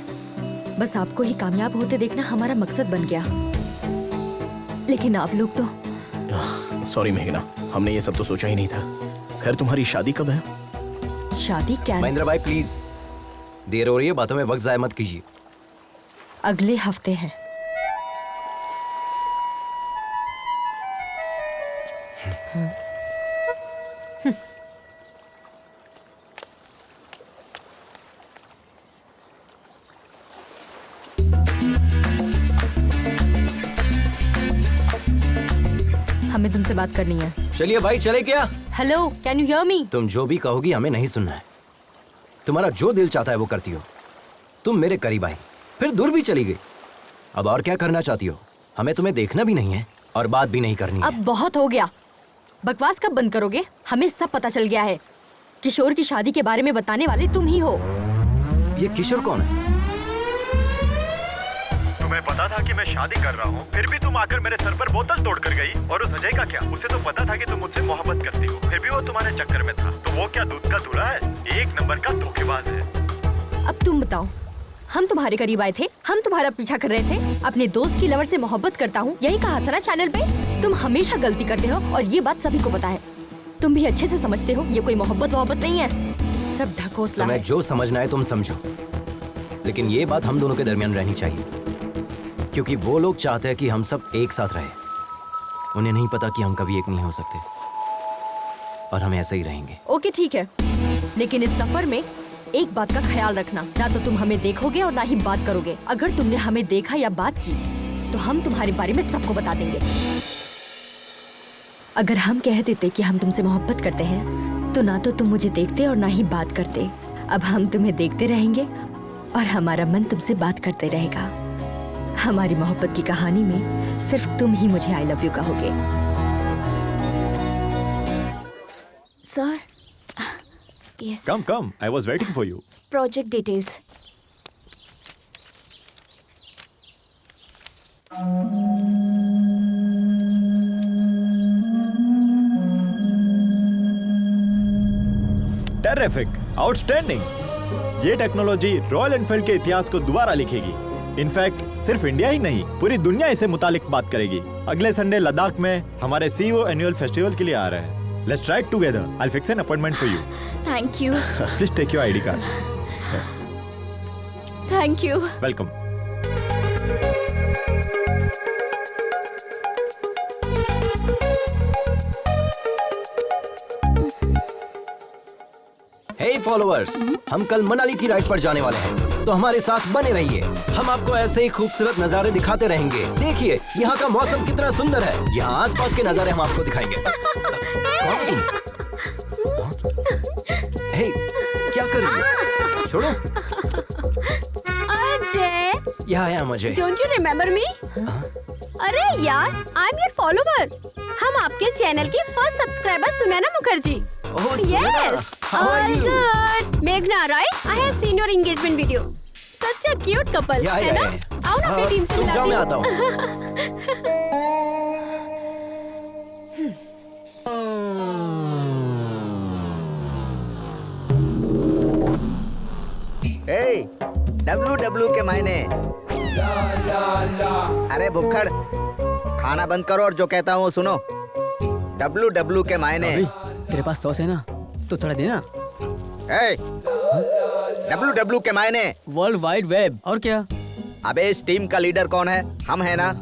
बस आपको ही कामयाब होते देखना हमारा मकसद बन गया। लेकिन आप लोग तो
सॉरी मेघना, हमने ये सब तो सोचा ही नहीं था। खैर तुम्हारी शादी कब है?
शादी क्या?
महेंद्र भाई प्लीज, देर हो रही है, बातों में वक्त जाया मत कीजिए।
अगले हफ्ते है। हमें तुमसे बात करनी है।
चलिए भाई, चले क्या?
Hello, can you hear me?
तुम जो भी कहोगी हमें नहीं सुनना है। तुम्हारा जो दिल चाहता है वो करती हो। तुम मेरे करीब आई, फिर दूर भी चली गई। अब और क्या करना चाहती हो? हमें तुम्हें देखना भी नहीं है और बात भी नहीं करनी है।
अब बहुत हो गया, बकवास कब बंद करोगे? हमें सब पता चल गया है। किशोर की शादी के बारे में बताने वाले तुम ही हो।
ये किशोर कौन है?
तुम्हें पता था कि मैं शादी कर रहा हूँ, फिर भी तुम आकर मेरे सर पर बोतल तोड़ कर गई। और उस अजय का क्या? उसे तो पता था कि तुम मुझसे मोहब्बत करती हो, फिर भी वो तुम्हारे चक्कर में था। तो वो क्या दूध का दूल्हा है? एक नंबर का धोखेबाज है।
अब तुम बताओ, हम तुम्हारे करीब आए थे, हम तुम्हारा पीछा कर रहे थे। अपने दोस्त की लवर से मोहब्बत करता हूँ, यही कहा था ना चैनल पे। तुम हमेशा गलती करते हो और ये बात सभी को पता है। तुम भी अच्छे से समझते हो ये कोई मोहब्बत नहीं है, सब ढकोसला है।
तुम्हें जो समझना है तुम समझो, लेकिन ये बात हम दोनों के दरमियान रहनी चाहिए, क्योंकि वो लोग चाहते हैं कि हम सब एक साथ रहे। उन्हें नहीं पता कि हम कभी एक नहीं हो सकते और हम ऐसे ही रहेंगे।
ओके ठीक है, लेकिन इस सफर में एक बात का ख्याल रखना, ना तो तुम हमें देखोगे और ना ही बात करोगे। अगर तुमने हमें देखा या बात की तो हम तुम्हारे बारे में सबको बता देंगे। अगर हम कह देते कि हम तुमसे मोहब्बत करते हैं तो ना तो तुम मुझे देखते और ना ही बात करते। अब हम तुम्हें देखते रहेंगे और हमारा मन तुमसे बात करते रहेगा। हमारी मोहब्बत की कहानी में सिर्फ तुम ही मुझे आई लव यू कहोगे।
Sir, yes,
come, I was waiting for you.
Project details.
Terrific, outstanding. ये टेक्नोलॉजी रॉयल एनफील्ड के इतिहास को दोबारा लिखेगी। इनफैक्ट सिर्फ इंडिया ही नहीं, पूरी दुनिया इसे मुतालिक बात करेगी। अगले संडे लद्दाख में हमारे CEO एनुअल फेस्टिवल के लिए आ रहे हैं। Let's try together. I'll fix an appointment for you.
Thank you.
Please take your ID cards.
Thank you.
Welcome.
Hey followers, हम कल मनाली की राइड पर जाने वाले हैं, तो हमारे साथ बने रहिए। हम आपको ऐसे ही खूबसूरत नजारे दिखाते रहेंगे। देखिए यहाँ का मौसम कितना सुंदर है। यहाँ आसपास के नजारे हम आपको दिखाएंगे। हे, क्या कर रही है? छोड़ो।
अजय,
यहाँ आया मुझे।
Don't you remember me? अरे यार, आई एम योर फॉलोवर। हम आपके चैनल की first subscriber Sunaina Mukherjee. Yes, all good. Meghna, right? I have seen your engagement video. Such a cute couple, है ना? आओ ना अपनी टीम से मिलाती हूँ।
मैं आता हूँ।
WW के मायने। अरे भुक्खड़, खाना बंद करो और जो कहता हूँ सुनो। WW के मायने।
तेरे पास सॉस है ना, तो थोड़ा देना।
WW के मायने
वर्ल्ड वाइड वेब। और क्या?
अबे इस टीम का लीडर कौन है? हम है ना।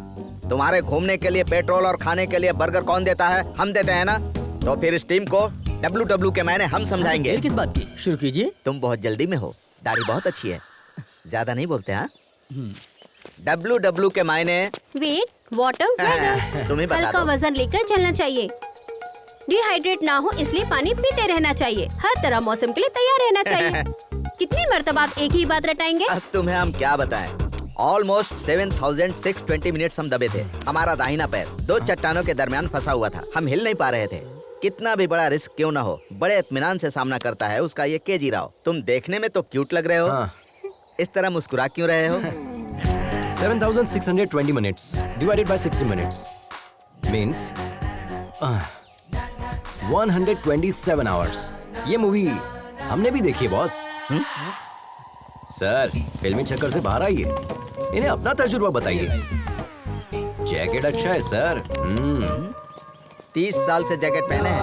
तुम्हारे घूमने के लिए पेट्रोल और खाने के लिए बर्गर कौन देता है? हम देते हैं ना। तो फिर इस टीम को WW के मायने हम समझाएंगे।
किस बात की? शुरू कीजिए।
तुम बहुत जल्दी में हो, दाढ़ी बहुत अच्छी है, ज्यादा नहीं बोलते हाँ? WW के मायने
वेट, वाटर, वेदर।
तुम्हें बता
हल्का
दो।
वजन लेकर चलना चाहिए। डिहाइड्रेट ना हो इसलिए पानी पीते रहना चाहिए। हर तरह मौसम के लिए तैयार रहना चाहिए। कितनी मर्तबा आप एक ही बात रटाएंगे?
अब तुम्हें हम क्या बताएं? ऑलमोस्ट 7,620 मिनट्स हम दबे थे। हमारा दाहिना पैर 2 चट्टानों के दरमियान फंसा हुआ था। हम हिल नहीं पा रहे थे। कितना भी बड़ा रिस्क क्यों ना हो, बड़े इत्मीनान से सामना करता है उसका ये केजी राव। तुम देखने में तो क्यूट लग रहे हो। इस तरह मुस्कुरा क्यों रहे हो?
7,620 minutes divided by 60 minutes means 127 hours. ये मूवी हमने भी देखी है बॉस। सर, फिल्मी चक्कर से बाहर आइए, इन्हें अपना तजुर्बा बताइए। जैकेट अच्छा है सर।
30 साल से जैकेट पहने हैं।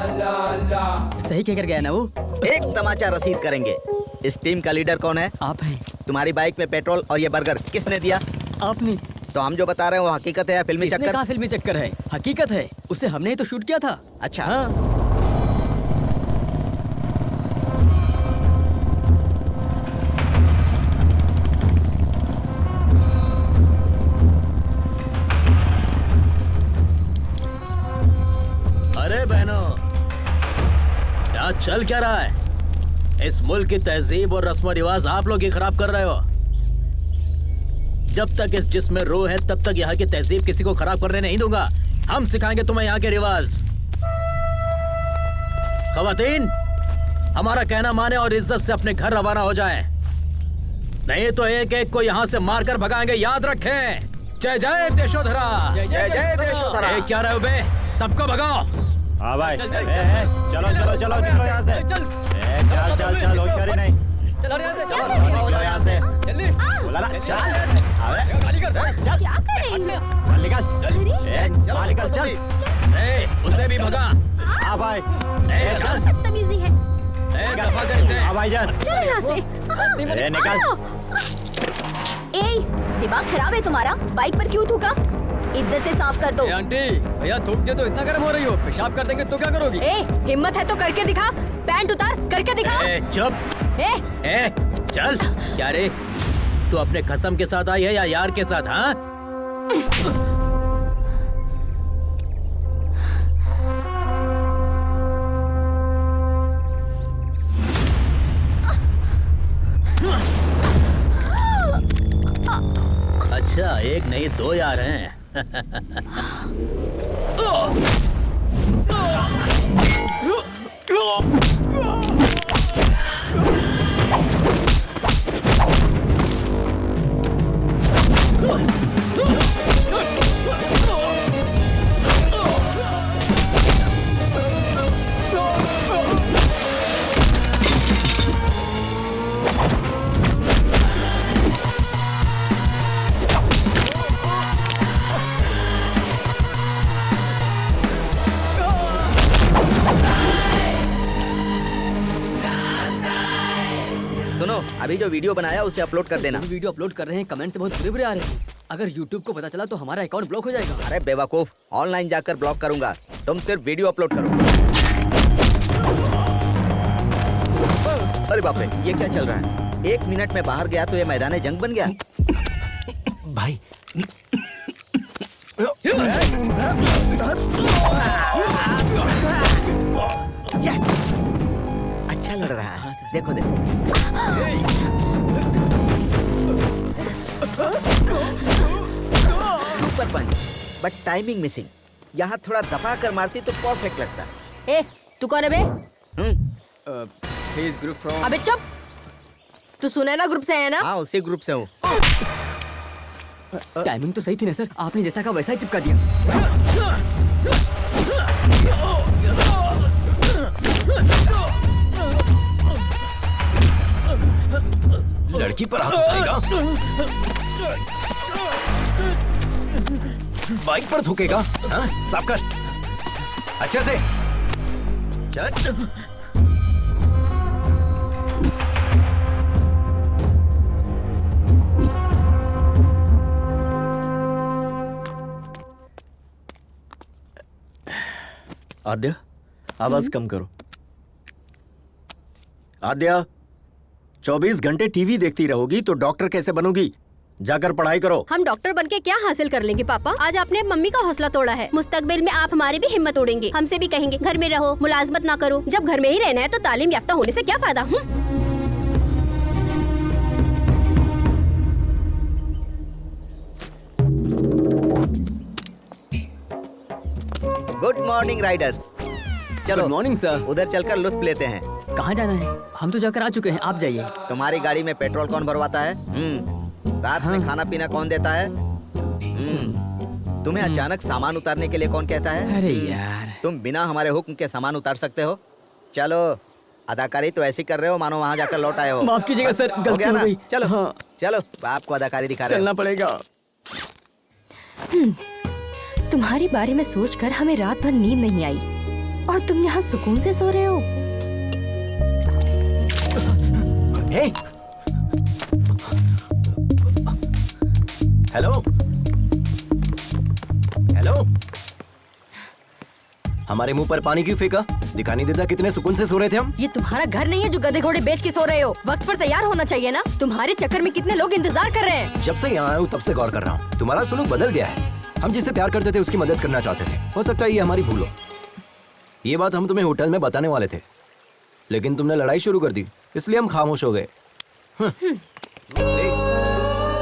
सही कहकर गया ना वो।
एक तमाचा रसीद करेंगे। इस टीम का लीडर कौन है?
आप हैं।
तुम्हारी बाइक में पेट्रोल और ये बर्गर किसने दिया?
आपने।
तो हम जो बता रहे हैं वो हकीकत है या फिल्मी
किसने
चक्कर?
कहा फिल्मी चक्कर है? हकीकत है। उसे हमने ही तो शूट किया था।
अच्छा।
हाँ।
अरे बहनों, यहाँ चल क्या रहा है? इस मुल्क की तहजीब और रस्म रिवाज आप लोग ही खराब कर रहे हो। जब तक इस जिस्म में रूह है तब तक यहाँ की तहजीब किसी को खराब करने नहीं दूंगा। हम सिखाएंगे तुम्हें यहाँ के रिवाज। खवातीन, हमारा कहना माने और इज्जत से अपने घर रवाना हो जाएं। नहीं तो एक एक को यहाँ से मारकर भगाएंगे, याद रखें। जय जय देशोधरा।
जय जय देशोधरा।
क्या रहे हो बे? सबको भगाओ।
हाँ भाई, चलो चलो चलो चलो यहाँ से। चल चल चल, होशियारी नहीं।
चलो यहाँ से।
चलो यहाँ से।
जल्दी।
बोला ना, चल। अबे
गाली कर।
चल।
क्या कर रहे हैं?
चल निकल। चल निकल चल।
उसे भी भगा।
हाँ भाई।
चल।
बदतमीजी है।
दफा कर इसे।
हाँ भाईजान।
चलो यहाँ से।
अरे निकल।
ए, दिमाग खराब है तुम्हारा? बाइक पर क्यों थूका? इज्जत से साफ कर दो।
आंटी, भैया थूक दिया तो इतना गर्म हो रही हो, पेशाब कर देंगे तो क्या करोगी?
ए, हिम्मत है तो करके दिखा। पैंट उतार, करके दिखा।
चुप। चल। क्या रे, तू अपने कसम के साथ आई है या यार के साथ? हाँ, अच्छा, एक नहीं 2 यार हैं।
सुनो, अभी जो वीडियो बनाया उसे अपलोड कर देना।
वीडियो अपलोड कर रहे हैं, कमेंट से बहुत बुरे आ रहे हैं। अगर YouTube को पता चला तो हमारा अकाउंट ब्लॉक हो जाएगा।
अरे बेवकूफ, ऑनलाइन जाकर ब्लॉक करूंगा। तुम सिर्फ वीडियो अपलोड करो। अरे बाप रे, ये क्या चल रहा है? 1 मिनट में बाहर गया तो ये मैदान जंग बन गया।
भाई,
अच्छा लड़ रहा है। देखो देखो। Super punch, but timing missing. यहाँ थोड़ा दबा कर मारती तो परफेक्ट लगता।
ए, तू कौन है बे?
Group from.
अबे चुप। तू सुनैना ग्रुप से है ना?
हाँ, उसी ग्रुप से हूँ।
टाइमिंग तो सही थी ना सर, आपने जैसा कहा वैसा ही चिपका दिया।
लड़की पर हाथ उठाएगा, बाइक पर थूकेगा। हाँ, साफ कर अच्छे से। चल।
आद्या, आवाज कम करो। आद्या, 24 घंटे टीवी देखती रहोगी तो डॉक्टर कैसे बनोगी?
जाकर पढ़ाई करो।
हम डॉक्टर बनके क्या हासिल कर लेंगे पापा? आज आपने मम्मी का हौसला तोड़ा है, मुस्तकबिल में आप हमारी भी हिम्मत तोड़ेंगे। हमसे भी कहेंगे घर में रहो, मुलाजमत ना करो। जब घर में ही रहना है तो तालीम याफ्ता होने से क्या फायदा?
Good morning Riders. चलो
गुड मॉर्निंग सर।
उधर चलकर लुत्फ लेते हैं।
कहाँ जाना है? हम तो जाकर आ चुके हैं, आप जाइए।
तुम्हारी गाड़ी में पेट्रोल कौन भरवाता है? रात में खाना पीना कौन देता है? तुम्हें अचानक सामान उतारने के लिए कौन कहता है?
अरे यार,
तुम बिना हमारे हुक्म के सामान उतार सकते हो? चलो, अदाकारी तो ऐसी कर रहे हो मानो वहाँ जाकर लौट आए हो।
माफ कीजिएगा सर, गलती हो गई।
चलो
हाँ।
चलो, आपको अदाकारी दिखा रहे
चलना पड़ेगा।
तुम्हारे बारे में सोचकर हमें रात भर नींद नहीं आई और तुम यहाँ सुकून से सो रहे हो।
हे, हेलो हेलो, हमारे मुंह पर पानी क्यों फेंका? दिखाई नहीं देता कितने सुकून से सो रहे थे हम?
ये तुम्हारा घर नहीं है जो गधे घोड़े बेच के सो रहे हो। वक्त पर तैयार होना चाहिए ना। तुम्हारे चक्कर में कितने लोग इंतजार कर रहे हैं।
जब से यहाँ आया हूँ तब से गौर कर रहा हूँ, तुम्हारा सुलूक बदल गया है। हम जिसे प्यार करते थे उसकी मदद करना चाहते थे। हो सकता है ये हमारी भूल हो। ये बात हम तुम्हें होटल में बताने वाले थे, लेकिन तुमने लड़ाई शुरू कर दी, इसलिए हम खामोश हो गए।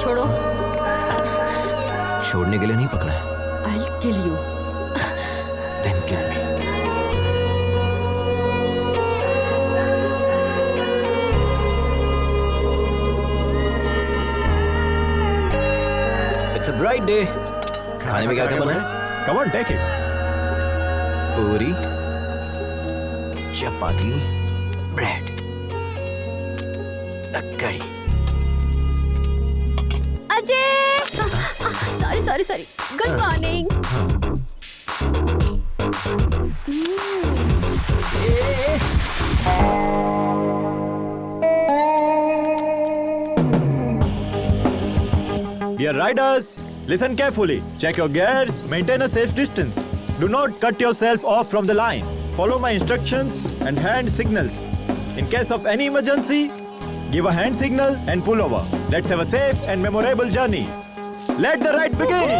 छोड़ो।
छोड़ने के लिए नहीं पकड़ा है।
I'll kill you.
Then kill me. It's a bright day. खाने में क्या क्या बना है?
Come on, take it.
पूरी, चपाती, ब्रेड, कड़ी।
Ajay, sorry good morning.
Dear riders, listen carefully. Check your gears. Maintain a safe distance. Do not cut yourself off from the line. Follow my instructions and hand signals. In case of any emergency, give a hand signal and pull over. Let's have a safe and memorable journey. Let the ride begin.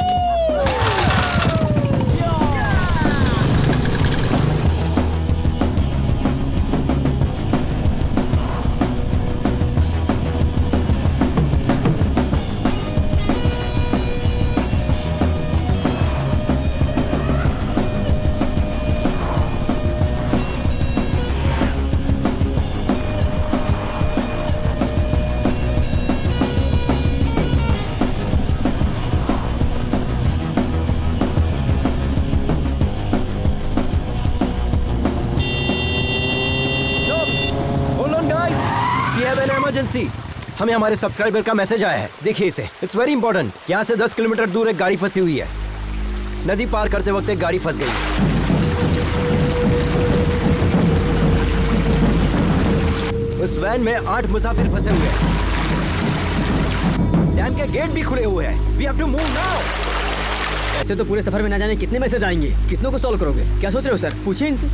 Emergency, हमें हमारे सब्सक्राइबर का मैसेज आया है। देखिए इसे, इट्स वेरी इंपॉर्टेंट। यहाँ से 10 किलोमीटर दूर एक गाड़ी फंसी हुई है। नदी पार करते वक्त एक गाड़ी फंस गई। उस वैन में 8 मुसाफिर फंसे हुए हैं। डैम के गेट भी खुले हुए हैं। We have to move now.
ऐसे तो पूरे सफर में ना जाने कितने मैसेज आएंगे, कितनों को सॉल्व करोगे? क्या सोच रहे हो सर? पूछिए इनसे।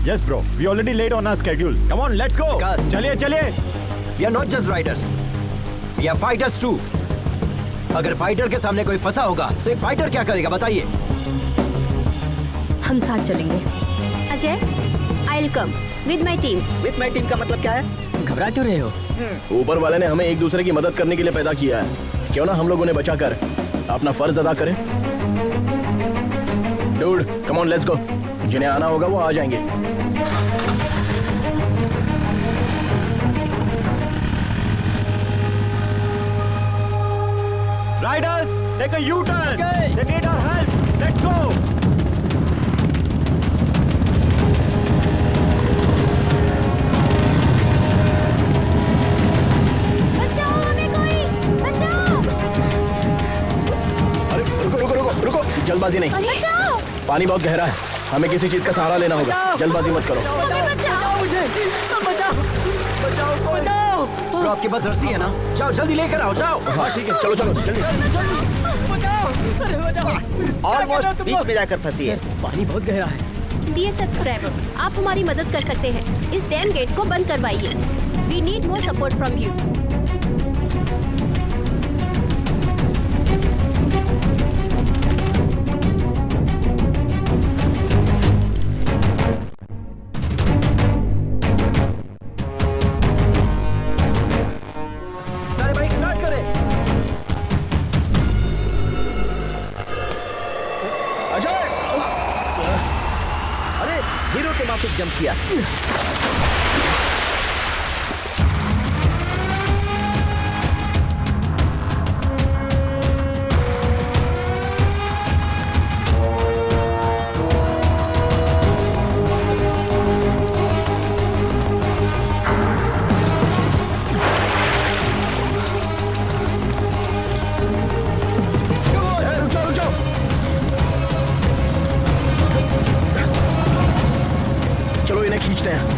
Yes bro, we already late on our schedule. Come on, let's go. चलिए।
We are not just riders. We are fighters too. अगर फाइटर के सामने कोई फंसा होगा तो एक फाइटर क्या करेगा बताइए?
हम साथ चलेंगे।
Ajay, I'll come with my team.
With my team का मतलब क्या है?
घबरा क्यों रहे हो?
ऊपर वाले ने हमें एक दूसरे की मदद करने के लिए पैदा किया है। क्यों ना हम लोगों ने बचाकर अपना फर्ज अदा करें? Dude, come on, let's go. जिन्हें आना होगा वो आ जाएंगे।
Riders, take a U-turn. They need our help. Let's go.
बचाओ हमें कोई, बचाओ।
अरे रुको, जल्दबाजी नहीं।
बचाओ।
पानी बहुत गहरा है, हमें किसी चीज का सहारा लेना होगा। जल्दबाजी मत करो।
बचाओ। तो आपके पास रस्सी है ना? जाओ जल्दी लेकर आओ, जाओ।
हाँ ठीक है, चलो जल्दी।
ऑलमोस्ट बीच में जाकर फंसी है।
पानी बहुत गहरा है।
डियर सब्सक्राइबर, आप हमारी मदद कर सकते हैं। इस डैम गेट को बंद करवाइए। We need more support from you.
Jump किया।
चलो इन्हें खींचते हैं।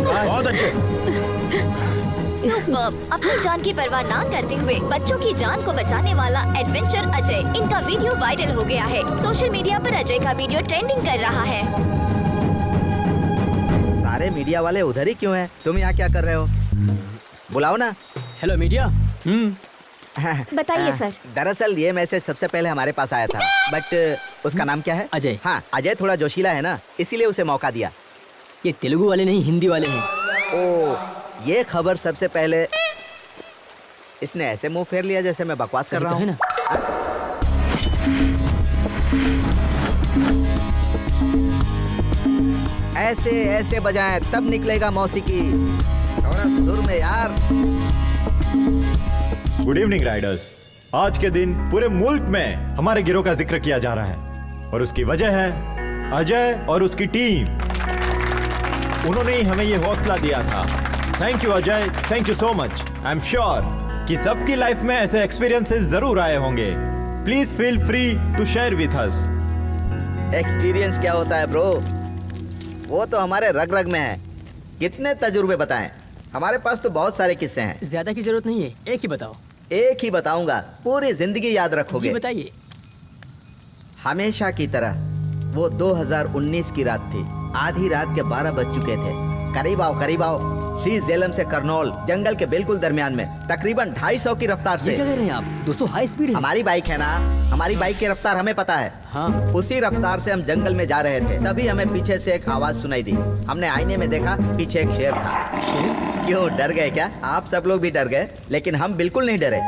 बहुत अच्छे।
सुपर्ब। अपनी जान की परवाह ना करते हुए बच्चों की जान को बचाने वाला एडवेंचर अजय, इनका वीडियो वायरल हो गया है। सोशल मीडिया पर अजय का वीडियो ट्रेंडिंग कर रहा है।
सारे मीडिया वाले उधर ही क्यों हैं? तुम यहाँ क्या कर रहे हो? बुलाओ ना।
Hello media.
बताइए सर।
दरअसल ये मैसेज सबसे पहले हमारे पास आया था, बट उसका नाम क्या है?
अजय।
हाँ, अजय थोड़ा जोशीला है ना, इसीलिए उसे मौका दिया।
ये तेलुगु वाले नहीं, हिंदी वाले हैं।
ओ, ये खबर सबसे पहले इसने ऐसे मुंह फेर लिया जैसे मैं बकवास कर रहा हूँ ना। ऐसे ऐसे बजाएं तब निकलेगा मौसीकी। थोड़ा सुर में यार।
Good evening Riders. आज के दिन पूरे मुल्क में हमारे गिरोह का जिक्र किया जा रहा है और उसकी वजह है अजय और उसकी टीम। उन्होंने ही हमें ये हौसला दिया था। Thank you Ajay, thank you so much. I am sure कि सबकी लाइफ में ऐसे एक्सपीरियंसेस जरूर आए होंगे। Please feel free to share with us.
Experience क्या होता है ब्रो? वो तो हमारे रग रग में है। कितने तजुर्बे बताएं? हमारे पास तो बहुत सारे किस्से हैं।
ज्यादा की जरूरत नहीं है, एक ही बताओ।
एक ही बताऊंगा, पूरी जिंदगी याद रखोगे।
जी बताइए।
हमेशा की तरह वो 2019 की रात थी। आधी रात के 12 बज चुके थे। करीब आओ, करीब आओ। श्री जेलम से करनौल, जंगल के बिल्कुल दरमियान में, तकरीबन 250 की रफ्तार से।
ये क्या कह रहे हैं आप? दोस्तों हाई स्पीड है।
हमारी बाइक है ना, हमारी बाइक की रफ्तार हमें पता है।
हाँ।
उसी रफ्तार से हम जंगल में जा रहे थे, तभी हमें पीछे से एक आवाज सुनाई दी। हमने आईने में देखा, पीछे एक शेर था। क्यों, डर गए क्या? आप सब लोग भी डर गए, लेकिन हम बिल्कुल नहीं डरे।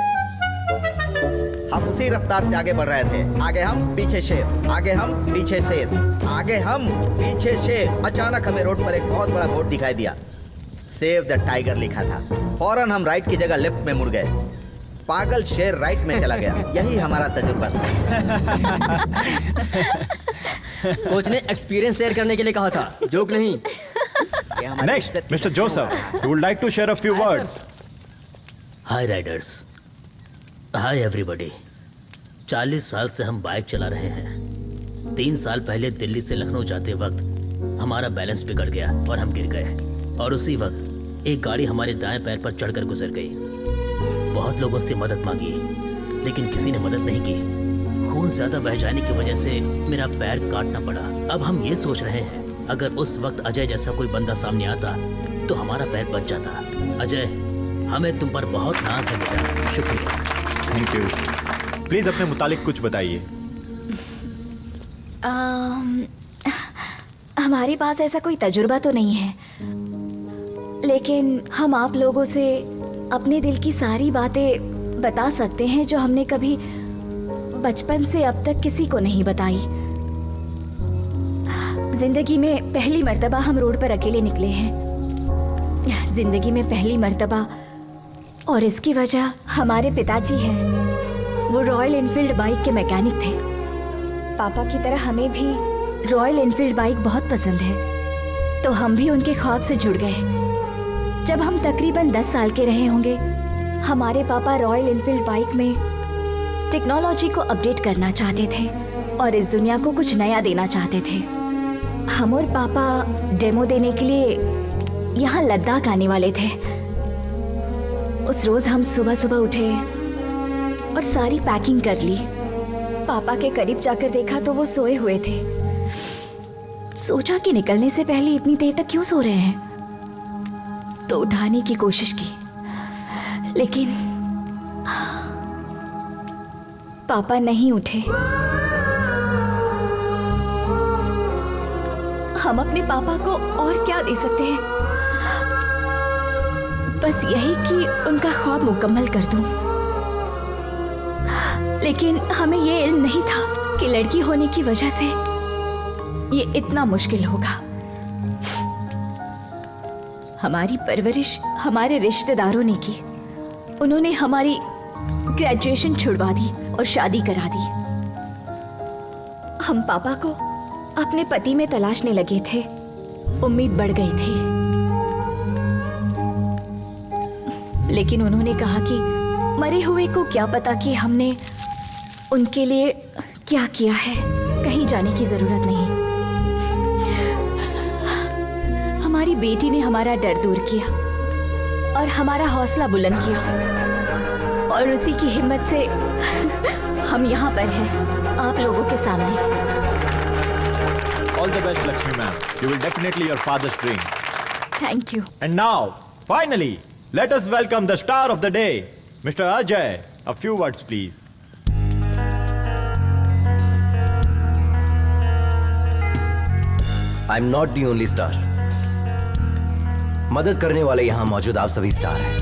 हम उसी रफ्तार से आगे बढ़ रहे थे। आगे हम, पीछे शेर, आगे हम, पीछे शेर, आगे हम, पीछे शेर। अचानक हमें रोड पर एक बहुत बड़ा बोर्ड दिखाई दिया। सेव द टाइगर लिखा था। फौरन हम राइट की जगह लेफ्ट में मुड़ गए। पागल शेर राइट में चला गया। यही हमारा तजुर्बा था।
कोच ने एक्सपीरियंस शेयर करने के लिए कहा था, जोक नहीं।
Next mister Joseph, would would like to share a few words.
Hi riders, hi everybody. 40 साल से हम बाइक चला रहे हैं। 3 साल पहले दिल्ली से लखनऊ जाते वक्त हमारा बैलेंस बिगड़ गया और हम गिर गए, और उसी वक्त एक गाड़ी हमारे दाएं पैर पर चढ़कर गुजर गई। बहुत लोगों से मदद मांगी, लेकिन किसी ने मदद नहीं की। खून ज्यादा बह जाने की वजह से मेरा पैर काटना पड़ा। अब हम ये सोच रहे हैं, अगर उस वक्त अजय जैसा कोई बंदा सामने आता तो हमारा पैर बच जाता। अजय, हमें तुम पर बहुत नाज है बेटा। शुक्रिया।
Thank you. प्लीज अपने मुतालिक कुछ बताइए।
हमारे पास ऐसा कोई तजुर्बा तो नहीं है, लेकिन हम आप लोगों से अपने दिल की सारी बातें बता सकते हैं जो हमने कभी बचपन से अब तक किसी को नहीं बताई। जिंदगी में पहली मर्तबा हम रोड पर अकेले निकले हैं। जिंदगी में पहली मर्तबा, और इसकी वजह हमारे पिताजी हैं। वो रॉयल एनफील्ड बाइक के मैकेनिक थे। पापा की तरह हमें भी रॉयल एनफील्ड बाइक बहुत पसंद है, तो हम भी उनके ख्वाब से जुड़ गए। जब हम तकरीबन 10 साल के रहे होंगे, हमारे पापा रॉयल एनफील्ड बाइक में टेक्नोलॉजी को अपडेट करना चाहते थे और इस दुनिया को कुछ नया देना चाहते थे। हम और पापा डेमो देने के लिए यहाँ लद्दाख आने वाले थे। उस रोज हम सुबह सुबह उठे और सारी पैकिंग कर ली। पापा के करीब जाकर देखा तो वो सोए हुए थे। सोचा कि निकलने से पहले इतनी देर तक क्यों सो रहे हैं। तो उठाने की कोशिश की, लेकिन पापा नहीं उठे। हम अपने पापा को और क्या दे सकते हैं? बस यही कि उनका ख्वाब मुकम्मल कर दूं। लेकिन हमें ये इल्म नहीं था कि लड़की होने की वजह से ये इतना मुश्किल होगा। हमारी परवरिश हमारे रिश्तेदारों ने की। उन्होंने हमारी ग्रेजुएशन छुड़वा दी और शादी करा दी। हम पापा को अपने पति में तलाशने लगे थे। उम्मीद बढ़ गई थी, लेकिन उन्होंने कहा कि मरे हुए को क्या पता कि हमने उनके लिए क्या किया है, कहीं जाने की जरूरत नहीं। हमारी बेटी ने हमारा डर दूर किया और हमारा हौसला बुलंद किया, और उसी की हिम्मत से हम यहाँ पर हैं, आप लोगों के सामने।
All the best, Lakshmi ma'am. You will definitely your father's dream.
Thank you.
And now, finally, let us welcome the star of the day, Mr. Ajay. A few words, please.
I'm not the only star. मदद करने वाले यहाँ मौजूद आप सभी स्टार हैं।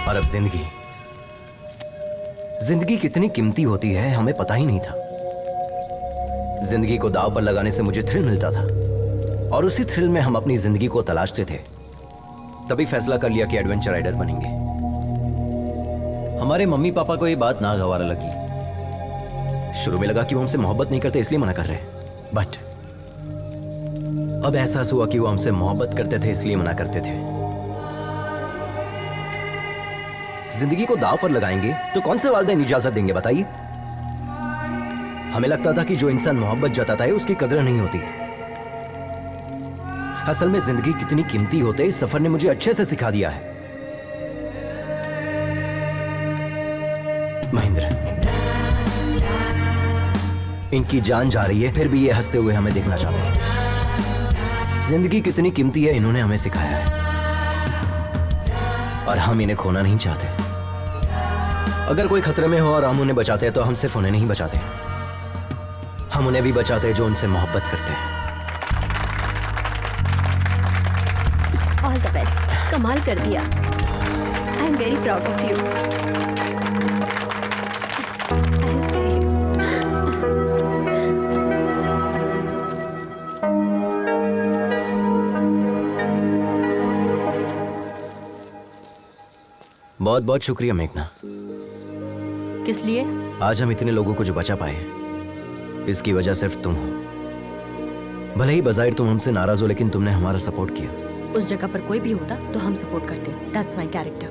और अब जिंदगी कितनी कीमती होती है हमें पता ही नहीं था। जिंदगी को दांव पर लगाने से मुझे थ्रिल मिलता था, और उसी थ्रिल में हम अपनी जिंदगी को तलाशते थे। तभी फैसला कर लिया कि एडवेंचर राइडर बनेंगे। हमारे मम्मी पापा को ये बात नागवार लगी। शुरू में लगा कि वो हमसे मोहब्बत नहीं करते इसलिए मना कर रहे, बट अब एहसास हुआ कि वो हमसे मोहब्बत करते थे इसलिए मना करते थे। जिंदगी को दांव पर लगाएंगे तो कौन से वालिदैन इजाजत देंगे बताइए? हमें लगता था कि जो इंसान मोहब्बत जताता है उसकी कदर नहीं होती। असल में जिंदगी कितनी कीमती होते इस सफर ने मुझे अच्छे से सिखा दिया है। महेंद्र, इनकी जान जा रही है फिर भी ये हंसते हुए हमें देखना चाहते हैं। जिंदगी कितनी कीमती है इन्होंने हमें सिखाया है, और हम इन्हें खोना नहीं चाहते। अगर कोई खतरे में हो और हम उन्हें बचाते हैं तो हम सिर्फ उन्हें नहीं बचाते, हम उन्हें भी बचाते हैं जो उनसे मोहब्बत करते हैं।
ऑल द बेस्ट, कमाल कर दिया। I am very proud of you.
बहुत बहुत शुक्रिया मेघना।
किस लिए?
आज हम इतने लोगों को जो बचा पाए, इसकी वजह सिर्फ तुम हो। भले ही बज़ाहिर तुम हमसे नाराज हो, लेकिन तुमने हमारा सपोर्ट किया।
उस जगह पर कोई भी होता तो हम सपोर्ट करते। That's my character.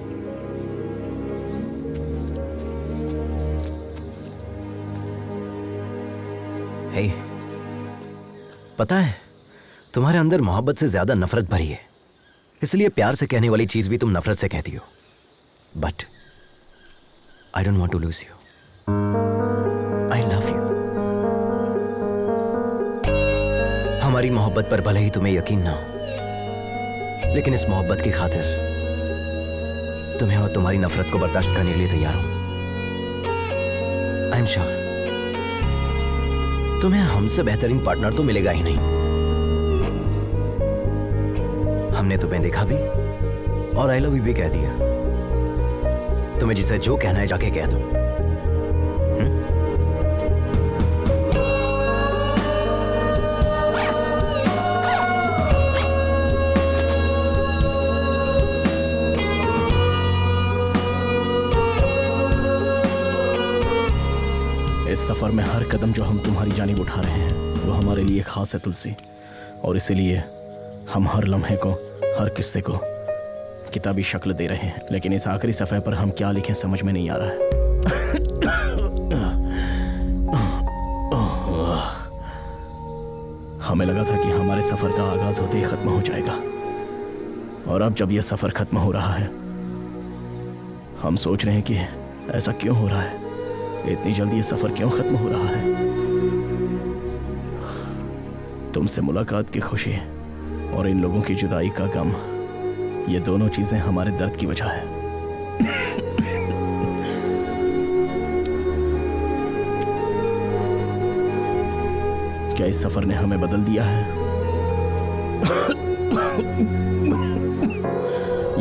हे, पता है तुम्हारे अंदर मोहब्बत से ज्यादा नफरत भरी है, इसलिए प्यार से कहने वाली चीज भी तुम नफरत से कहती हो। But I don't want to lose you. I love you. हमारी मोहब्बत पर भले ही तुम्हें यकीन ना हो, लेकिन इस मोहब्बत की खातिर तुम्हें और तुम्हारी नफरत को बर्दाश्त करने के लिए तैयार हूं। आई एम श्योर तुम्हें हमसे बेहतरीन पार्टनर तो मिलेगा ही नहीं। हमने तुम्हें देखा भी और आई लव यू भी कह दिया। तुम्हें जिसे जो कहना है जाके कह दो।
इस सफर में हर कदम जो हम तुम्हारी जानिब उठा रहे हैं वो हमारे लिए खास है तुलसी, और इसीलिए हम हर लम्हे को, हर किस्से को किताबी शक्ल दे रहे हैं। लेकिन इस आखिरी सफ़े पर हम क्या लिखें समझ में नहीं आ रहा है। हमें लगा था कि हमारे सफ़र का आगाज होते ही ख़त्म हो जाएगा, और अब जब यह सफ़र ख़त्म हो रहा है हम सोच रहे हैं कि ऐसा क्यों हो रहा है, इतनी जल्दी ये सफ़र क्यों ख़त्म हो रहा है। तुमसे मुलाकात की खुशी और इन लोगों की जुदाई का गम, ये दोनों चीजें हमारे दर्द की वजह है। क्या इस सफर ने हमें बदल दिया है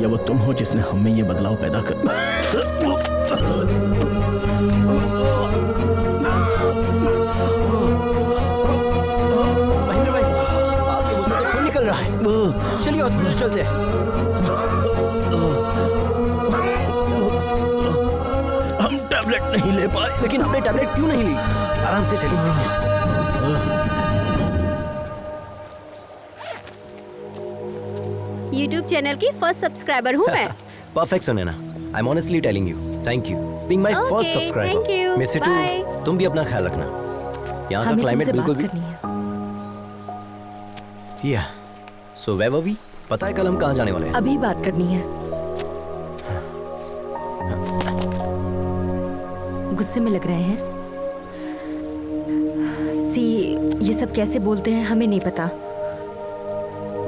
या वो तुम हो जिसने हम में ये बदलाव पैदा कर।
महेंद्र भाई, आपके मुंह से खून निकल रहा है। चलिए हॉस्पिटल चलते हैं।
हम टैबलेट नहीं ले पाए।
लेकिन आपने टैबलेट क्यों नहीं ली? आराम से चलिए।
YouTube चैनल की फर्स्ट सब्सक्राइबर हूँ मैं।
Perfect Sunaina, I am honestly telling you, thank you being my first
Okay, thank
subscriber.
you.
Miss too,
Bye.
तुम भी अपना ख्याल रखना। यहाँ का
हमें
क्लाइमेट
तुमसे
बिल्कुल
बात
भी
करनी है।
या सो वेयर वर वी? पता है कल हम कहाँ जाने वाले हैं?
अभी बात करनी है। गुस्से में लग रहे हैं। सी, ये सब कैसे बोलते हैं हमें नहीं पता,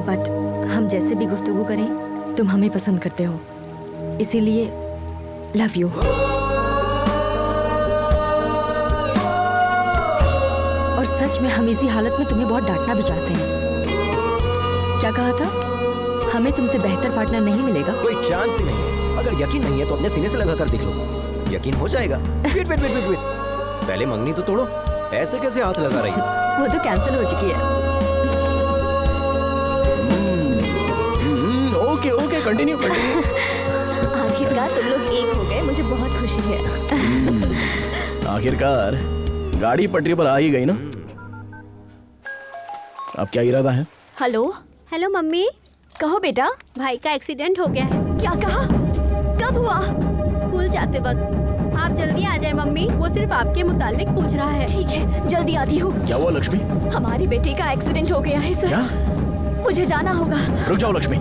बट हम जैसे भी गुफ्तगू करें तुम हमें पसंद करते हो, इसीलिए लव यू। और सच में हम इसी हालत में तुम्हें बहुत डांटना भी चाहते हैं। क्या कहा था? हमें तुमसे बेहतर पार्टनर नहीं मिलेगा।
कोई चांस ही नहीं है। अगर यकीन नहीं है तो अपने सीने से लगा कर देख लो, यकीन हो जाएगा। Wait wait wait wait wait, पहले मंगनी तो तोड़ो। ऐसे कैसे हाथ लगा रही है?
वो तो कैंसिल हो चुकी है।
Okay okay, continue continue.
आखिरकार तुम लोग एक हो गए, मुझे बहुत खुशी है।
आखिरकार गाड़ी पटरी पर आ ही गई ना। अब क्या इरादा है?
हेलो
हेलो मम्मी,
कहो बेटा।
भाई का एक्सीडेंट हो गया है।
क्या कहा? कब हुआ?
स्कूल जाते वक्त। आप जल्दी आ जाए मम्मी, वो सिर्फ आपके मुतालिक पूछ रहा है।
ठीक है, जल्दी आती हूँ।
क्या हुआ लक्ष्मी?
हमारी बेटी का एक्सीडेंट हो गया है सर।
क्या?
मुझे जाना होगा।
रुक जाओ लक्ष्मी।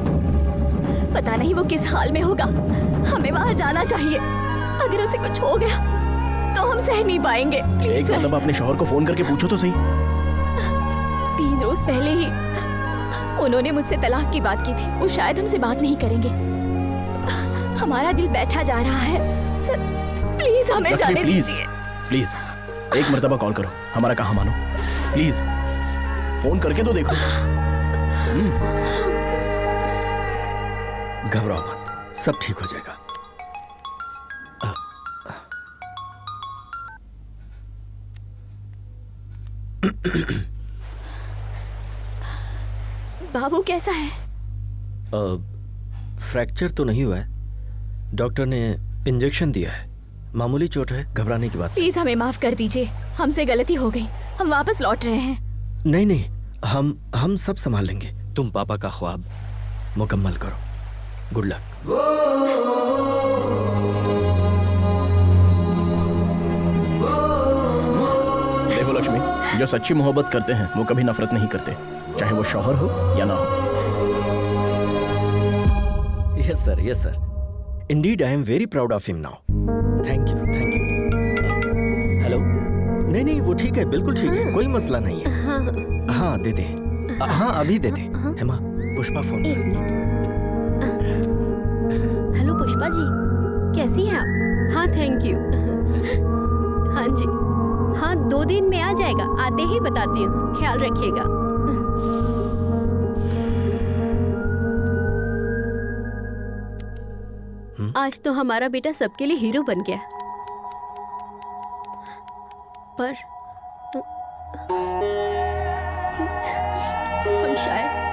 पता नहीं वो किस हाल में होगा, हमें वहाँ जाना चाहिए। अगर उसे कुछ हो गया तो हम सह नहीं पाएंगे। प्लीज
एक
सर।
मतलब अपने शौहर को फोन करके पूछो तो सही।
3 रोज पहले ही उन्होंने मुझसे तलाक की बात की थी। वो शायद हमसे बात नहीं करेंगे। हमारा दिल बैठा जा रहा है सर, प्लीज हमें
लक्ष्मी
जाने
प्लीज
दीजिए।
प्लीज, एक मर्तबा कॉल करो, हमारा कहा मानो प्लीज। फोन करके तो देखो।
घबराओ मत, सब ठीक हो जाएगा।
बाबू कैसा है?
फ्रैक्चर तो नहीं हुआ है, डॉक्टर ने इंजेक्शन दिया है, मामूली चोट है, घबराने की बात
प्लीज हमें माफ कर दीजिए, हमसे गलती हो गई, हम वापस लौट रहे हैं।
नहीं। नहीं, हम सब संभाल लेंगे। तुम पापा का ख्वाब मुकम्मल करो। Good luck.
देखो लक्ष्मी, जो सच्ची मोहब्बत करते हैं वो कभी नफरत नहीं करते, चाहे वो शौहर हो या ना हो।
Yes sir, yes sir. Indeed I am very proud of him now. Thank you, thank you. Hello? नहीं, वो ठीक है, बिल्कुल ठीक है, कोई मसला नहीं है। हाँ, दे दे। हाँ, अभी दे दे। हेमा, पुष्पा फोन।
एक मिनट। हेलो पुष्पा जी, कैसी हैं आप? हाँ थैंक यू। हाँ जी, हाँ 2 दिन में आ जाएगा, आते ही बताती हूँ, ख्याल रखिएगा। आज तो हमारा बेटा सबके लिए हीरो बन गया, पर हम शायद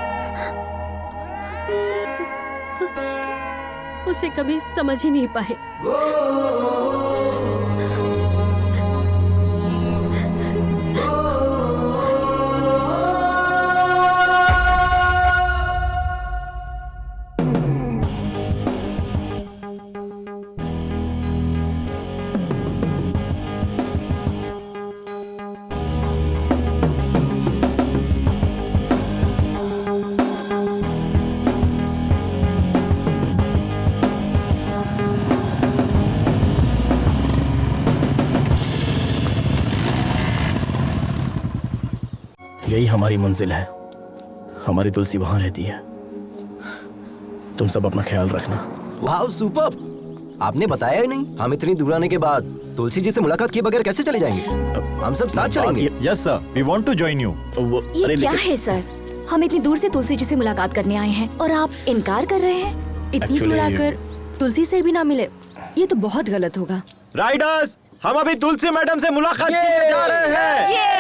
उसे कभी समझ ही नहीं पाए।
यही हमारी मंजिल है। हमारी तुलसी वहां रहती है। तुम सब अपना ख्याल रखना।
वाह सुपर, आपने बताया ही नहीं। हम इतनी दूर आने के बाद तुलसी जी से मुलाकात किए बगैर कैसे चले जाएंगे? हम सब साथ चलेंगे।
Yes sir, we want to join you.
ये क्या है सर? हम इतनी दूर से तुलसी जी से मुलाकात करने आए हैं और आप इनकार कर रहे हैं?
इतनी दूर आकर तुलसी से भी ना मिले, ये तो बहुत गलत होगा।
राइडर्स, हम अभी तुलसी मैडम से मुलाकात करने जा रहे हैं।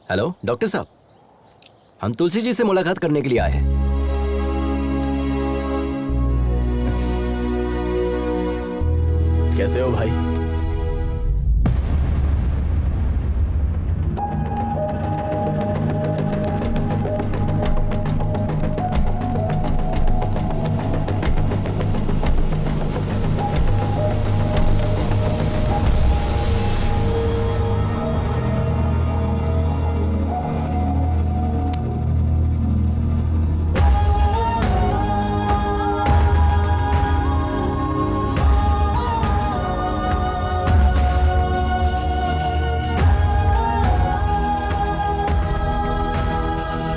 हेलो डॉक्टर साहब, हम तुलसी जी से मुलाकात करने के लिए आए हैं।
कैसे हो भाई?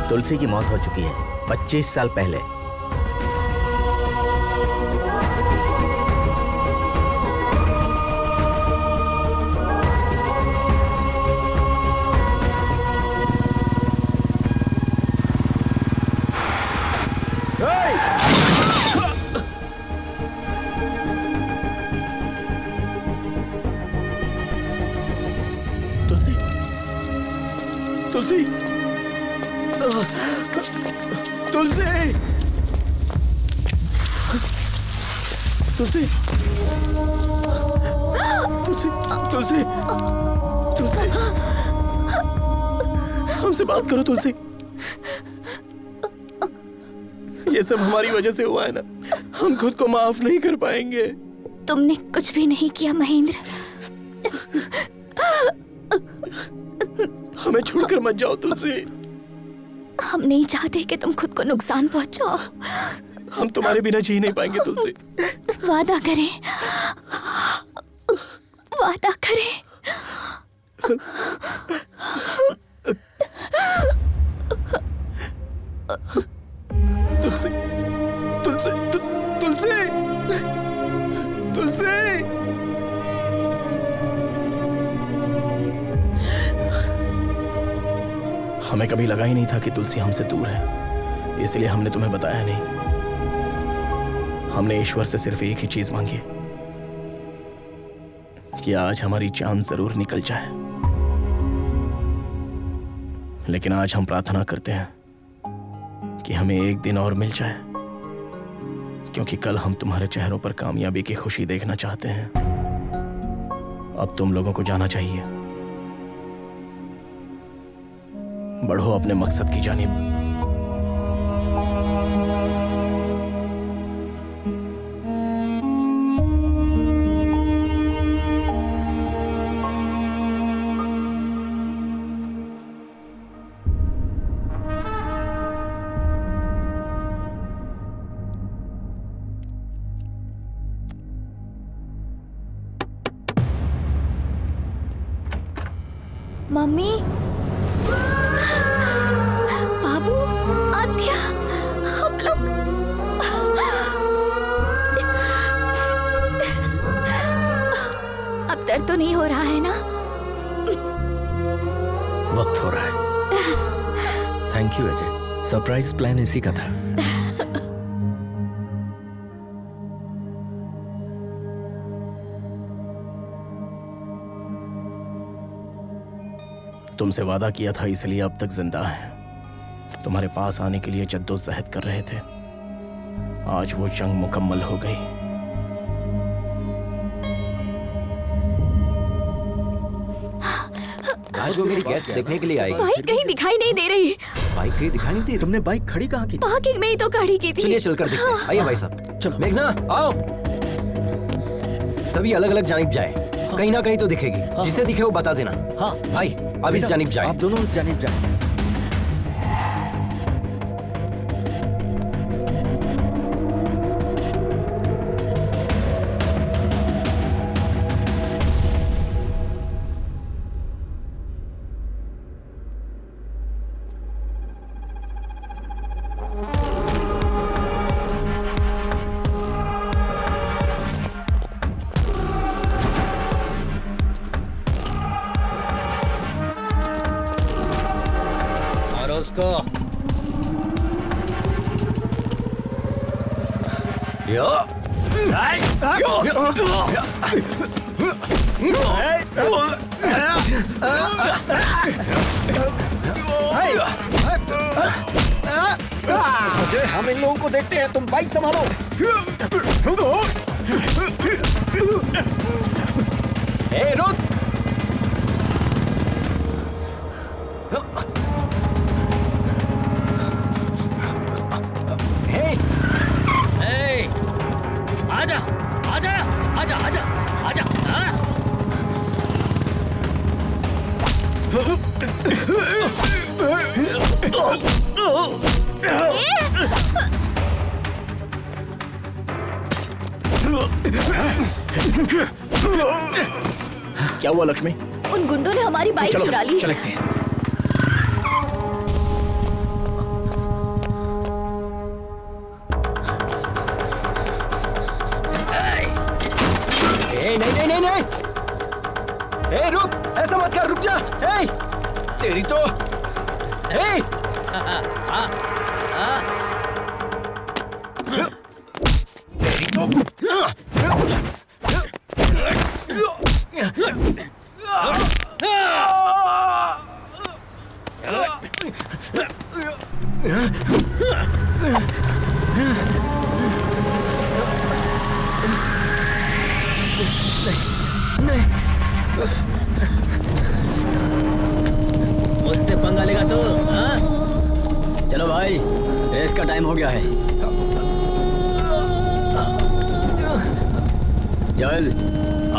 तुलसी की मौत हो चुकी है 25 साल पहले।
तुलसी, तुलसी, तुलसी, तुलसी, तुलसी, तुलसी, तुलसी, हमसे बात करो तुलसी। ये सब हमारी वजह से हुआ है ना, हम खुद को माफ नहीं कर पाएंगे।
तुमने कुछ भी नहीं किया महेंद्र।
हमें छोड़कर मत जाओ तुलसी।
हम नहीं चाहते कि तुम खुद को नुकसान पहुंचाओ।
हम तुम्हारे बिना जी नहीं पाएंगे तुलसी।
वादा करें, वादा करें।
तुलसी, तुलसी, तुलसी, तुलसी। हमें कभी लगा ही नहीं था कि तुलसी हमसे दूर है, इसलिए हमने तुम्हें बताया नहीं। हमने ईश्वर से सिर्फ एक ही चीज मांगी कि आज हमारी जान जरूर निकल जाए, लेकिन आज हम प्रार्थना करते हैं कि हमें एक दिन और मिल जाए, क्योंकि कल हम तुम्हारे चेहरों पर कामयाबी की खुशी देखना चाहते हैं। अब तुम लोगों को जाना चाहिए। बढ़ो अपने मकसद की जानिब।
मम्मी, बाबू, आद्या, हम लोग अब दर्द तो नहीं हो रहा है ना?
वक्त हो रहा है। Thank you Ajay, surprise plan इसी का था।
तुमसे वादा किया था, इसलिए अब तक जिंदा हैं। तुम्हारे पास आने के लिए जद्दोजहद कर रहे थे। आज वो जंग मुकम्मल हो गई।
आज वो मेरी गेस्ट देखने के लिए आई।
बाइक कहीं दिखाई नहीं दे रही।
बाइक कहीं दिखाई नहीं दी? तुमने बाइक खड़ी कहाँ की?
पार्किंग में ही तो खड़ी की थी।
चलिए चलकर देखते हैं। आइए भाई साहब। चलो मेघना आओ। सभी अलग अलग जानिब जाए, कहीं ना कहीं तो दिखेगी। जिसे दिखे वो बता देना। हाँ भाई, अब इस जानिब जाए।
आप दोनों उस जानिब जाए।
इसको।
यो
हम इन लोगों को देखते हैं, तुम बाइक संभालो। ए, रुक।
आजा आजा आजा आजा आजा।
क्या हुआ लक्ष्मी?
उन गुंडों ने हमारी बाइक चुरा ली।
चलते हैं।
नहीं नहीं नहीं नहीं। ए, रुक, ऐसा मत कर, रुक जा। ए, तेरी तो। ए, तेरी तो।
मुझसे पंगा लेगा तो? हाँ? चलो भाई, रेस का टाइम हो गया है। चल,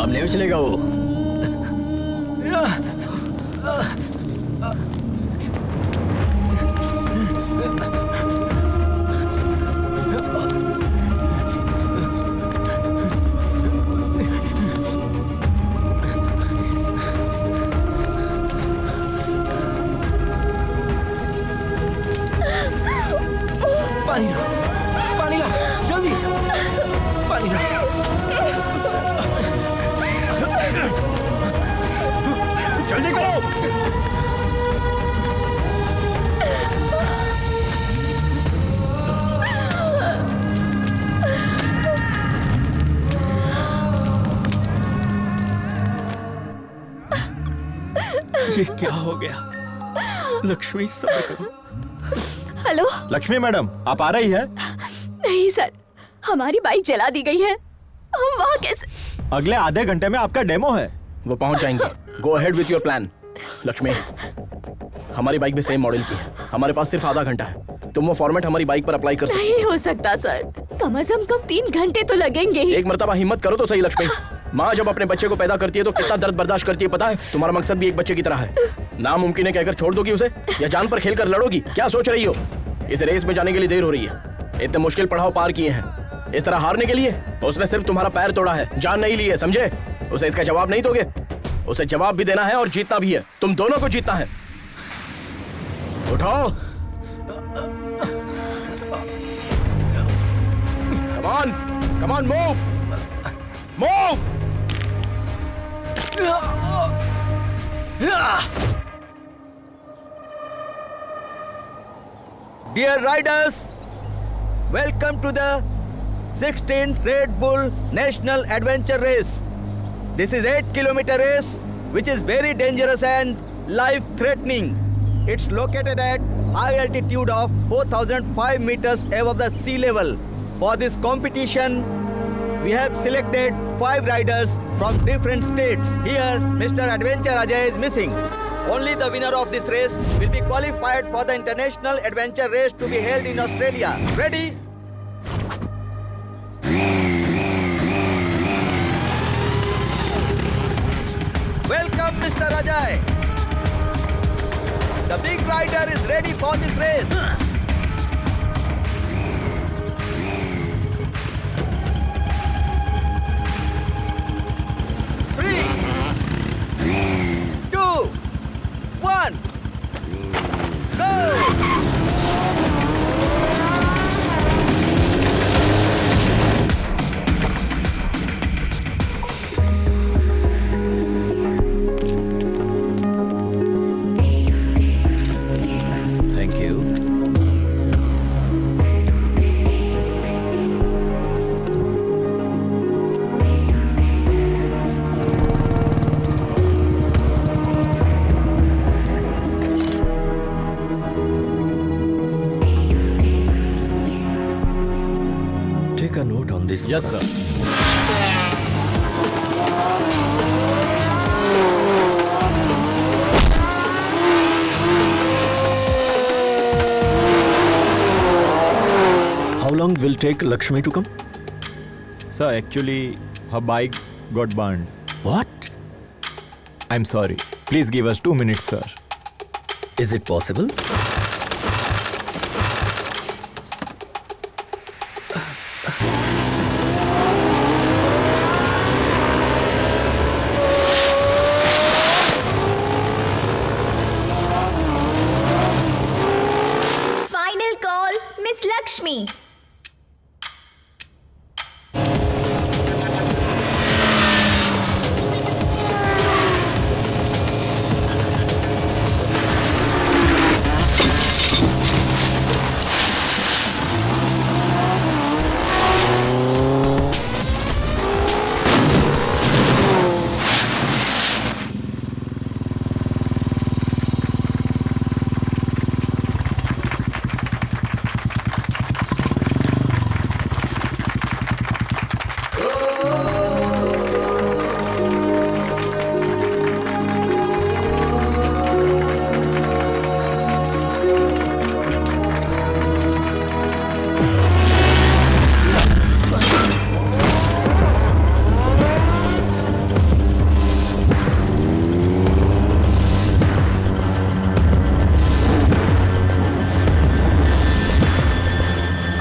अब नहीं चलेगा वो।
पानी ला, पानी ला, जल्दी, पानी ला। जल्दी करो।
ये क्या हो गया? लक्ष्मी, सब्र करो।
हेलो
लक्ष्मी मैडम, आप आ रही है?
नहीं सर, हमारी बाइक जला दी गई है। हम वहाँ कैसे?
अगले आधे घंटे में आपका डेमो है।
वो पहुंच जाएंगे। Go ahead with your plan. Lakshmi, हमारी बाइक भी सेम मॉडल की है। हमारे पास सिर्फ आधा घंटा है। तुम वो फॉर्मेट हमारी बाइक पर अप्लाई कर सकते
नहीं हो सकता सर, कम से कम 3 घंटे तो लगेंगे ही।
एक मर्तबा हिम्मत करो तो सही लक्ष्मी। माँ जब अपने बच्चे को पैदा करती है तो कितना दर्द बर्दाश्त करती है पता है? तुम्हारा मकसद भी एक बच्चे की तरह है। नामुमकिन है कहकर छोड़ दोगी उसे, या जान पर खेल कर लड़ोगी? क्या सोच रही हो? इस रेस में जाने के लिए देर हो रही है। इतने मुश्किल पड़ाव पार किए हैं, इस तरह हारने के लिए? उसने सिर्फ तुम्हारा पैर तोड़ा है, जान नहीं ली है, समझे? उसे इसका जवाब नहीं दोगे? उसे जवाब भी देना है और जीतना भी है। तुम दोनों को जीतना है। उठाओ। Come on, come on, move, move.
Dear riders, welcome to the 16th Red Bull National Adventure Race. This is 8-kilometer race which is very dangerous and life-threatening. It's located at high altitude of 4,005 meters above the sea level. For this competition, we have selected 5 riders from different states. Here, Mr. Adventure Ajay is missing. Only the winner of this race will be qualified for the International Adventure Race to be held in Australia. Ready? Welcome, Mr. Ajay. The big rider is ready for this race. Three, 2, 1, go!
Thank you. Office.
Yes sir.
How long will take Lakshmi to come?
Sir, actually, her bike got burned.
What?
I'm sorry. Please give us 2 minutes, sir.
Is it possible?
Final call, Miss Lakshmi.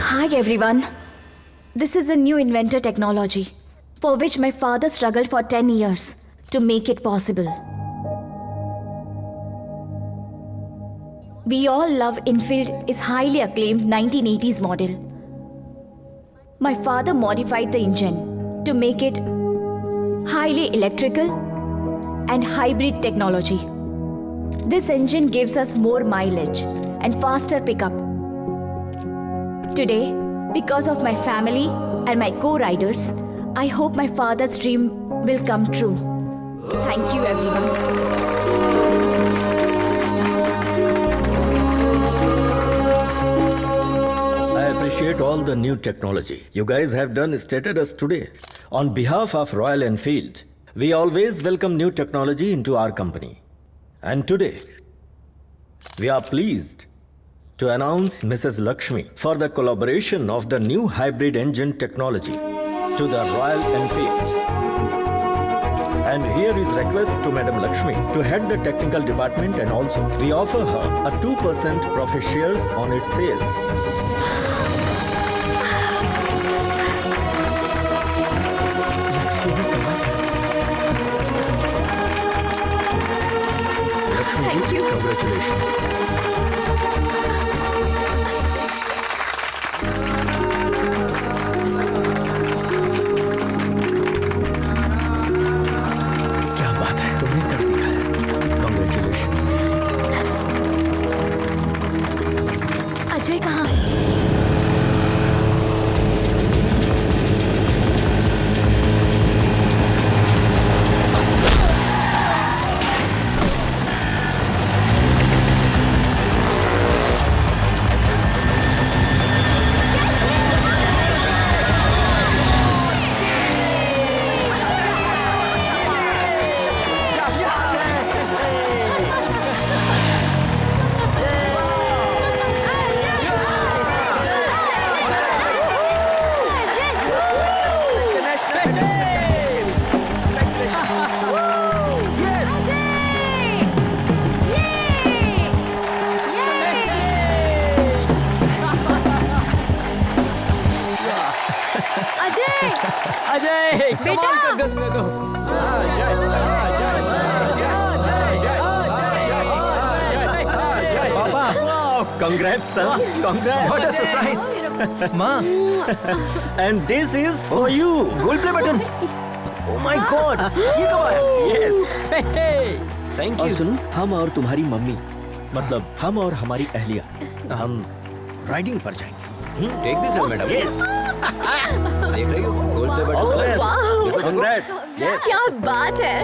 Hi everyone. This is a new inventor technology for which my father struggled for 10 years to make it possible. We all love Enfield is highly acclaimed 1980s model. My father modified the engine to make it highly electrical and hybrid technology. This engine gives us more mileage and faster pickup. Today, because of my family and my co-riders, I hope my father's dream will come true. Thank you, everyone.
I appreciate all the new technology you guys have done stated us today. On behalf of Royal Enfield, we always welcome new technology into our company. And today, we are pleased to announce Mrs. Lakshmi for the collaboration of the new hybrid engine technology to the Royal Enfield. And here is request to Madam Lakshmi to head the technical department, and also we offer her a 2% profit shares on its sales.
Thank you.
Congratulations.
क्या बात है, तुमने कर दिखाया।
Congratulations.
अजय कहाँ है?
अजय
बेटा!
Congrats, son. Congrats.
What a surprise. माँ,
And this is for you.
Goal play button. Oh my God, ये कब आया?
Yes.
Thank
और
you.
सुनो, हम और तुम्हारी मम्मी, मतलब हम और हमारी अहलिया, हम राइडिंग पर जाएंगे।
Take this madam.
Yes.
देख रही हो गोल पे
All the best.
Wow.
Congrats. Yes.
क्या बात है?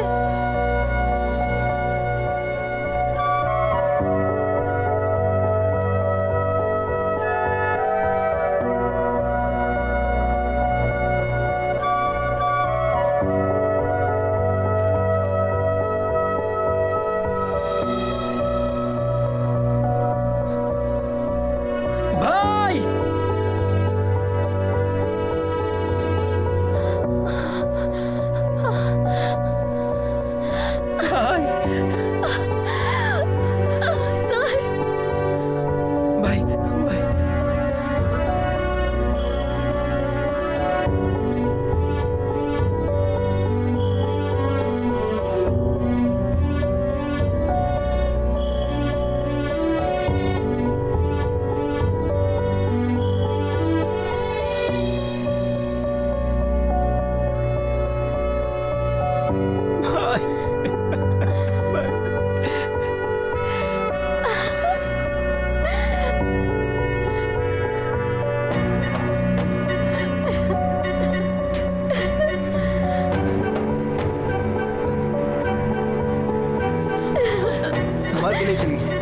संभाल के ले चलिए।